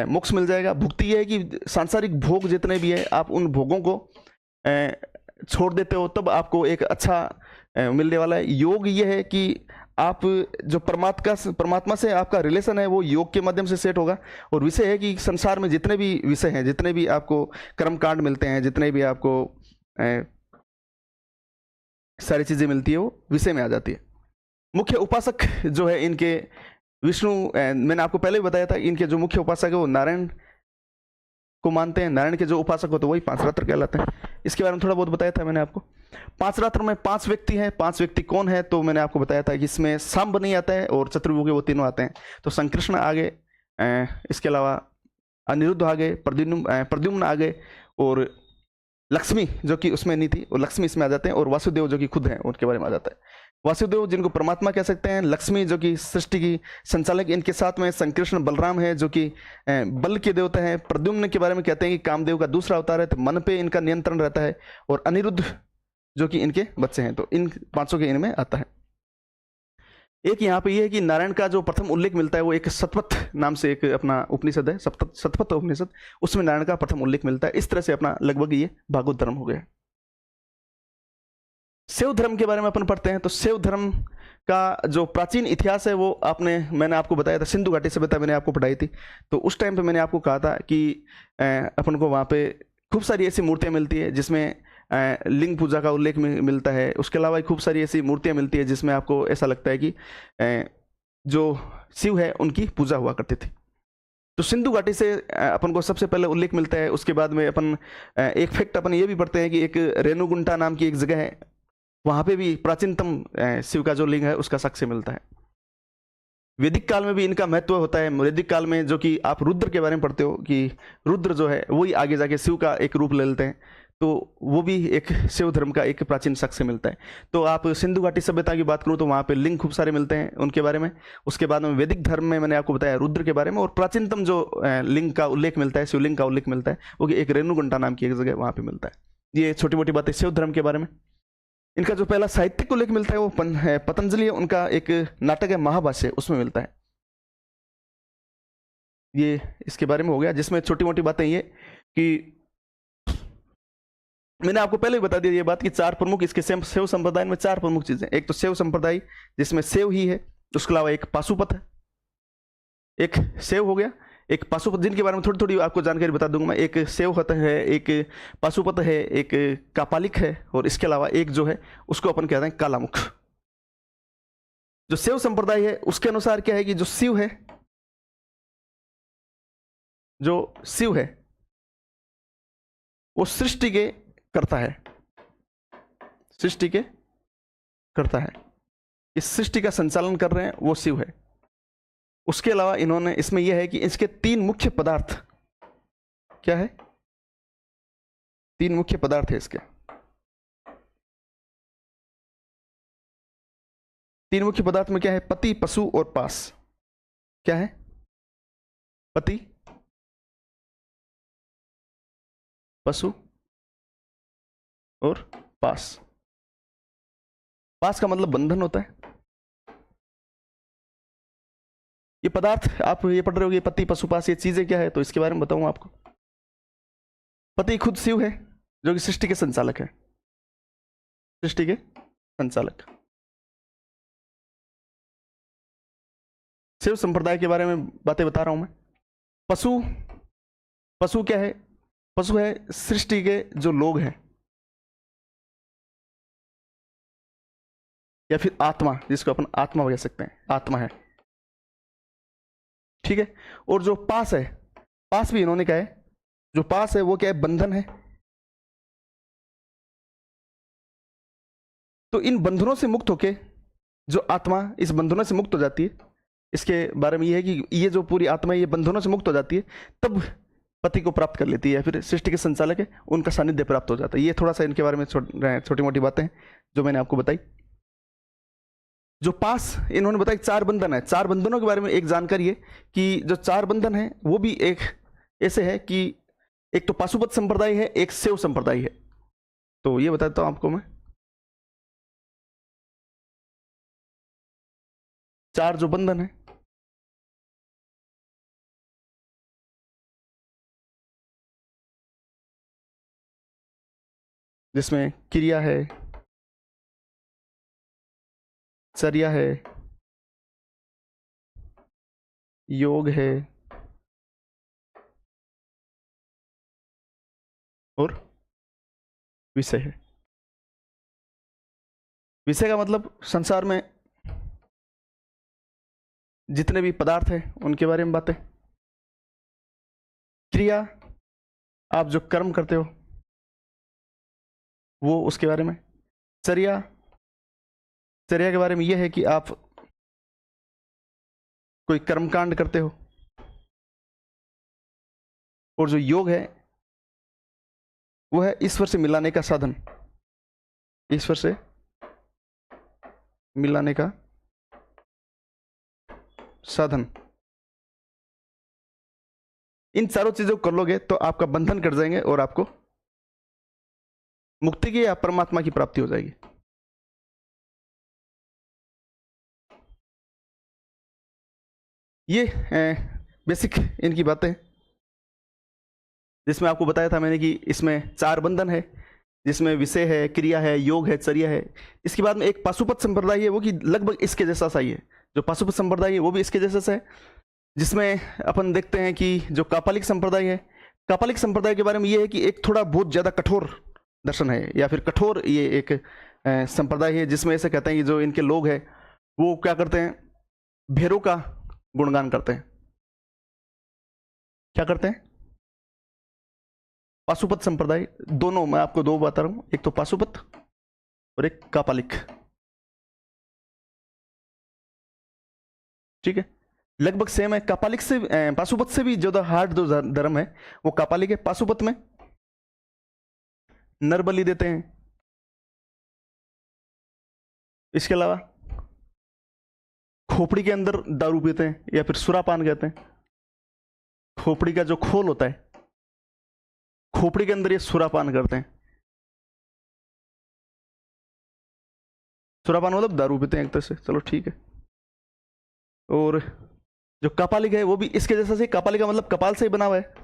मोक्ष मिल जाएगा। भुक्ति यह है कि सांसारिक भोग जितने भी है आप उन भोगों को छोड़ देते हो, तब आपको एक अच्छा मिलने वाला है। योग ये है कि आप जो परमात्मा से आपका रिलेशन है वो योग के माध्यम से सेट होगा। और विषय है कि संसार में जितने भी विषय हैं, जितने भी आपको कर्म कांड मिलते हैं, जितने भी आपको सारी चीज़ें मिलती है वो विषय में आ जाती है। मुख्य उपासक जो है इनके विष्णु, मैंने आपको पहले भी बताया था, इनके जो मुख्य उपासक है वो नारायण को मानते हैं। नारायण के जो उपासक होते हैं वही 5 रात्र कहलाते हैं। इसके बारे में थोड़ा बहुत बताया था मैंने आपको। 5 रात्र में 5 व्यक्ति हैं। 5 व्यक्ति कौन है, तो मैंने आपको बताया था कि इसमें सांब नहीं आता है और चतुर्भुज वो तीनों आते हैं। तो संकृष्ण आगे, इसके अलावा अनिरुद्ध आगे, प्रद्युम्न आगे, और लक्ष्मी जो कि उसमें नहीं थी, और लक्ष्मी इसमें आ जाते हैं, और वासुदेव जो कि खुद हैं उनके बारे में आ जाता है। वासुदेव जिनको परमात्मा कह सकते हैं, लक्ष्मी जो कि सृष्टि की संचालक, इनके साथ में संकृष्ण बलराम है जो कि बल के देवता हैं। प्रद्युम्न के बारे में कहते हैं कि कामदेव का दूसरा अवतार है, तो मन पे इनका नियंत्रण रहता है। और अनिरुद्ध जो कि इनके बच्चे हैं। तो इन 5 के इनमें आता है। एक यहाँ पे ये है कि नारायण का जो प्रथम उल्लेख मिलता है वो एक सतपथ नाम से एक अपना उपनिषद है, सतपथ उपनिषद, उसमें नारायण का प्रथम उल्लेख मिलता है। इस तरह से अपना लगभग ये भागवत धर्म हो गया। शैव धर्म के बारे में अपन पढ़ते हैं। तो शैव धर्म का जो प्राचीन इतिहास है वो मैंने आपको बताया था, सिंधु घाटी सभ्यता मैंने आपको पढ़ाई थी। तो उस टाइम पे मैंने आपको कहा था कि अपन को वहाँ पे खूब सारी ऐसी मूर्तियाँ मिलती है जिसमें लिंग पूजा का उल्लेख मिलता है। उसके अलावा खूब सारी ऐसी मूर्तियाँ मिलती है जिसमें आपको ऐसा लगता है कि जो शिव है उनकी पूजा हुआ करती थी। तो सिंधु घाटी से अपन को सबसे पहले उल्लेख मिलता है। उसके बाद में अपन एक फैक्ट अपन ये भी पढ़ते हैं कि एक रेणुगुंटा नाम की एक जगह है, वहां पे भी प्राचीनतम शिव का जो लिंग है उसका साक्ष्य मिलता है। वैदिक काल में भी इनका महत्व होता है। वैदिक काल में जो कि आप रुद्र के बारे में पढ़ते हो कि रुद्र जो है वही आगे जाके शिव का एक रूप ले लेते हैं, तो वो भी एक शिव धर्म का एक प्राचीन साक्ष्य मिलता है। तो आप सिंधु घाटी सभ्यता की बात करूं तो वहाँ पे लिंग खूब सारे मिलते हैं उनके बारे में। उसके बाद में वैदिक धर्म में मैंने आपको बताया रुद्र के बारे में, और प्राचीनतम जो लिंग का उल्लेख मिलता है, शिवलिंग का उल्लेख मिलता है, वो एक रेणुगुंटा नाम की एक जगह वहाँ पे मिलता है। ये छोटी मोटी बातें शिव धर्म के बारे में। इनका जो पहला साहित्यिक उल्लेख मिलता है वो पतंजलि, उनका एक नाटक है महाभाष्य, उसमें मिलता है। ये इसके बारे में हो गया, जिसमें छोटी मोटी बातें ये कि मैंने आपको पहले भी बता दिया ये बात कि चार प्रमुख इसके शैव संप्रदाय में चार प्रमुख चीजें। एक तो शैव संप्रदाय जिसमें शैव ही है, उसके अलावा एक पाशुपत है, एक शैव हो गया, एक पाशुपत, जिनके बारे में थोड़ी थोड़ी आपको जानकारी बता दूंगा मैं। एक शैव होता है, एक पाशुपत है, एक कापालिक है, और इसके अलावा एक जो है उसको अपन कहते हैं कालामुख। जो शैव संप्रदाय है उसके अनुसार क्या है कि जो शिव है, जो शिव है वो सृष्टि के करता है, सृष्टि के करता है, इस सृष्टि का संचालन कर रहे हैं वो शिव है। उसके अलावा इन्होंने इसमें यह है कि इसके तीन मुख्य पदार्थ क्या है, तीन मुख्य पदार्थ है इसके। तीन मुख्य पदार्थ में क्या है, पति, पशु और पास। क्या है, पति, पशु और पास। पास का मतलब बंधन होता है। ये पदार्थ आप ये पढ़ रहे हो, ये पति, पशु, पास, ये चीजें क्या है, तो इसके बारे में बताऊंगा आपको। पति खुद शिव है जो कि सृष्टि के संचालक है, सृष्टि के संचालक। शिव संप्रदाय के बारे में बातें बता रहा हूं मैं। पशु, पशु क्या है, पशु है सृष्टि के जो लोग हैं, या फिर आत्मा, जिसको अपन आत्मा कह सकते हैं, आत्मा है, ठीक है। और जो पास है, पास भी इन्होंने कहा है, जो पास है वो क्या है, बंधन है। तो इन बंधनों से मुक्त होके जो आत्मा इस बंधनों से मुक्त हो जाती है, इसके बारे में ये है कि ये जो पूरी आत्मा है ये बंधनों से मुक्त हो जाती है, तब पति को प्राप्त कर लेती है, फिर सृष्टि के संचालक है उनका सानिध्य प्राप्त हो जाता है। ये थोड़ा सा इनके बारे में छोटी मोटी बातें हैं जो मैंने आपको बताई। जो पास इन्होंने बताया चार बंधन है, चार बंधनों के बारे में एक जानकारी है कि जो चार बंधन है वो भी एक ऐसे है कि एक तो पाशुपत संप्रदाय है, एक शैव संप्रदाय है। तो ये बताता हूं आपको मैं, चार जो बंधन है, जिसमें क्रिया है, चर्या है, योग है और विषय है। विषय का मतलब संसार में जितने भी पदार्थ हैं उनके बारे में बातें। क्रिया, आप जो कर्म करते हो वो उसके बारे में। चर्या, चर्या के बारे में यह है कि आप कोई कर्मकांड करते हो। और जो योग है वो है ईश्वर से मिलाने का साधन, ईश्वर से मिलाने का साधन। इन चारों चीजों को कर लोगे तो आपका बंधन कट जाएंगे और आपको मुक्ति की या परमात्मा की प्राप्ति हो जाएगी। ये बेसिक इनकी बातें, जिसमें आपको बताया था मैंने कि इसमें चार बंधन है, जिसमें विषय है, क्रिया है, योग है, चर्या है। इसके बाद में एक पाशुपत संप्रदाय है, वो कि लगभग इसके जैसा सा ही है। जो पाशुपत संप्रदाय है वो भी इसके जैसा सा है, जिसमें अपन देखते हैं कि जो कापालिक संप्रदाय है, कापालिक संप्रदाय के बारे में ये है कि एक थोड़ा बहुत ज़्यादा कठोर दर्शन है, या फिर कठोर ये एक संप्रदाय है, जिसमें ऐसे कहते हैं कि जो इनके लोग हैं वो क्या करते हैं, भैरव का गुणगान करते हैं। क्या करते हैं? पाशुपत संप्रदाय, दोनों मैं आपको दो बता रहा हूं, एक तो पाशुपत और एक कापालिक। ठीक है, लगभग सेम है। कापालिक से पाशुपत से भी ज्यादा हार्ड जो धर्म है वो कापालिक है। पाशुपत में नर बलि देते हैं, इसके अलावा खोपड़ी के अंदर दारू पीते हैं या फिर सुरापान कहते हैं। खोपड़ी का जो खोल होता है, खोपड़ी के अंदर ये सुरापान करते हैं। सुरापान मतलब दारू पीते हैं एक तरह से, चलो ठीक है। और जो कपालिक है वो भी इसके जैसा से, कपालिक का मतलब कपाल से ही बना हुआ है।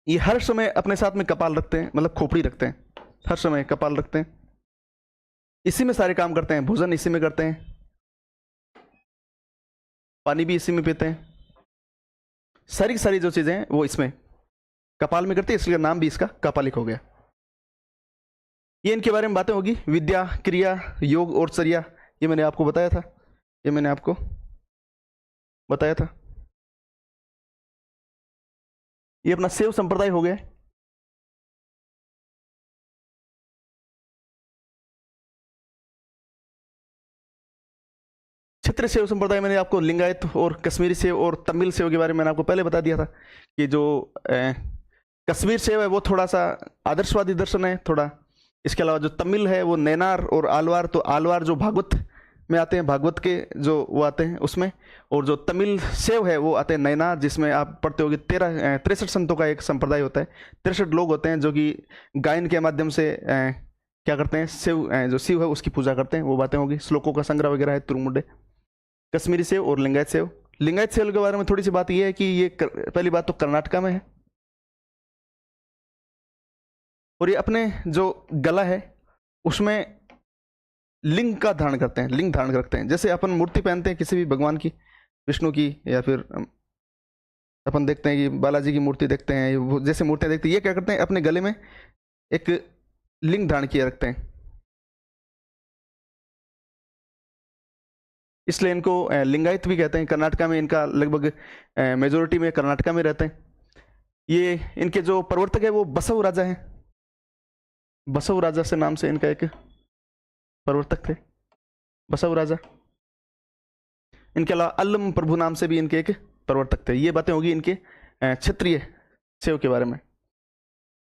ये हर समय अपने साथ में कपाल रखते हैं, मतलब खोपड़ी रखते हैं, हर समय कपाल रखते हैं, इसी में सारे काम करते हैं, भोजन इसी में करते हैं, पानी भी इसी में पीते हैं, सारी सारी जो चीजें हैं वो इसमें कपाल में करते हैं, इसलिए नाम भी इसका कपालिक हो गया। ये इनके बारे में बातें होगी, विद्या, क्रिया, योग और चर्या, ये मैंने आपको बताया था, ये मैंने आपको बताया था। ये अपना शैव संप्रदाय हो गया। क्षेत्रीय शैव संप्रदाय मैंने आपको लिंगायत और कश्मीरी शैव और तमिल शैव के बारे में मैंने आपको पहले बता दिया था कि जो कश्मीर शैव है वो थोड़ा सा आदर्शवादी दर्शन है थोड़ा। इसके अलावा जो तमिल है वो नैनार और आलवार, तो आलवार जो भागवत में आते हैं, भागवत के जो वो आते हैं उसमें, और जो तमिल शैव है वो आते हैं नैनार, जिसमें आप पढ़ते होगे 63 संतों का एक संप्रदाय होता है। 63 लोग होते हैं जो कि गायन के माध्यम से क्या करते हैं, शिव जो शिव है उसकी पूजा करते हैं, वो बातें होगी। श्लोकों का संग्रह वगैरह है तुरुमुंडे। कश्मीरी सेव और लिंगायत सेव। लिंगायत सेव के बारे में थोड़ी सी बात यह है कि ये पहली बात तो कर्नाटका में है, और ये अपने जो गला है उसमें लिंग का धारण करते हैं, लिंग धारण करते हैं। जैसे अपन मूर्ति पहनते हैं किसी भी भगवान की, विष्णु की, या फिर अपन देखते हैं कि बालाजी की मूर्ति देखते हैं, जैसे मूर्तियां देखते हैं, ये क्या करते हैं अपने गले में एक लिंग धारण किए रखते हैं, इसलिए इनको लिंगायत भी कहते हैं। कर्नाटका में इनका लगभग मेजोरिटी में कर्नाटका में रहते हैं। ये इनके जो प्रवर्तक है वो बसव राजा हैं, बसव राजा से नाम से इनका एक प्रवर्तक थे, बसव राजा। इनके अलावा अल्लम प्रभु नाम से भी इनके एक प्रवर्तक थे। ये बातें होगी इनके क्षेत्रीय सेव के बारे में।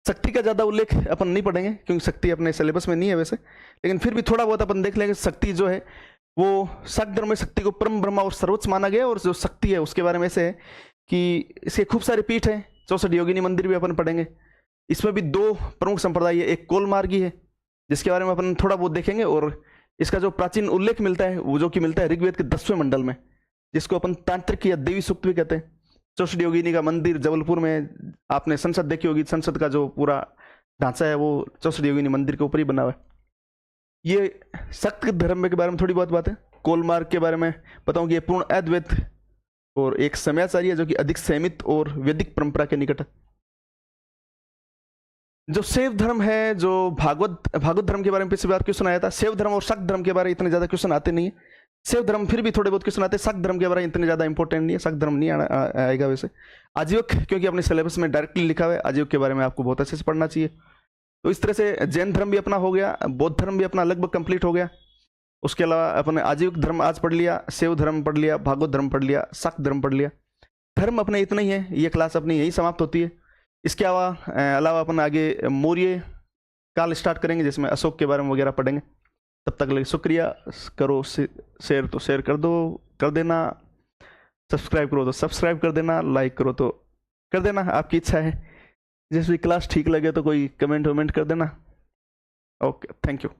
शक्ति का ज्यादा उल्लेख अपन नहीं पढ़ेंगे क्योंकि शक्ति अपने सिलेबस में नहीं है वैसे, लेकिन फिर भी थोड़ा बहुत अपन देख लेंगे। शक्ति जो है वो शाक्त धर्म में शक्ति को परम ब्रह्मा और सर्वोच्च माना गया, और जो शक्ति है उसके बारे में ऐसे है कि इसके खूब सारे पीठ हैं, 64 योगिनी मंदिर भी अपन पढ़ेंगे। इसमें भी दो प्रमुख संप्रदाय है, एक कोलमार्गी है जिसके बारे में अपन थोड़ा बहुत देखेंगे, और इसका जो प्राचीन उल्लेख मिलता है वो जो कि मिलता है ऋग्वेद के 10वें मंडल में, जिसको अपन तांत्रिक या देवी सूक्त भी कहते हैं। 64 योगिनी का मंदिर जबलपुर में, आपने संसद देखी होगी, संसद का जो पूरा ढांचा है वो 64 योगिनी मंदिर के ऊपर ही बना हुआ है। ये शक्त धर्म के बारे में थोड़ी बहुत बात है। कोलमार्ग के बारे में बताऊं कि ये पूर्ण अद्वैत और एक समयाचार्य जो कि अधिक संयमित और वैदिक परंपरा के निकट है। जो शैव धर्म है, जो भागवत धर्म के बारे में पिछली बार क्वेश्चन आया था। शैव धर्म और शाक्त धर्म के बारे में इतने ज्यादा क्वेश्चन आते नहीं है। शैव धर्म फिर भी थोड़े बहुत क्वेश्चन आते हैं, शाक्त धर्म के बारे में इतने ज्यादा इंपॉर्टेंट नहीं है, शाक्त धर्म नहीं आएगा वैसे। आजीवक क्योंकि अपने सिलेबस में डायरेक्टली लिखा हुआ है, आजीवक के बारे में आपको बहुत अच्छे से पढ़ना चाहिए। तो इस तरह से जैन धर्म भी अपना हो गया, बौद्ध धर्म भी अपना लगभग कंप्लीट हो गया। उसके अलावा अपने आजीविक धर्म आज पढ़ लिया, शैव धर्म पढ़ लिया, भागवत धर्म पढ़ लिया, शाक्त धर्म पढ़ लिया। धर्म अपने इतना ही है, ये क्लास अपनी यही समाप्त होती है। इसके अलावा अपन आगे मौर्य काल स्टार्ट करेंगे जिसमें अशोक के बारे में वगैरह पढ़ेंगे। तब तक लगे शुक्रिया। करो शेयर तो शेयर कर देना, सब्सक्राइब करो तो सब्सक्राइब कर देना, लाइक करो तो कर देना, आपकी इच्छा है। जिस भी क्लास ठीक लगे तो कोई कमेंट वमेंट कर देना। Okay, thank you.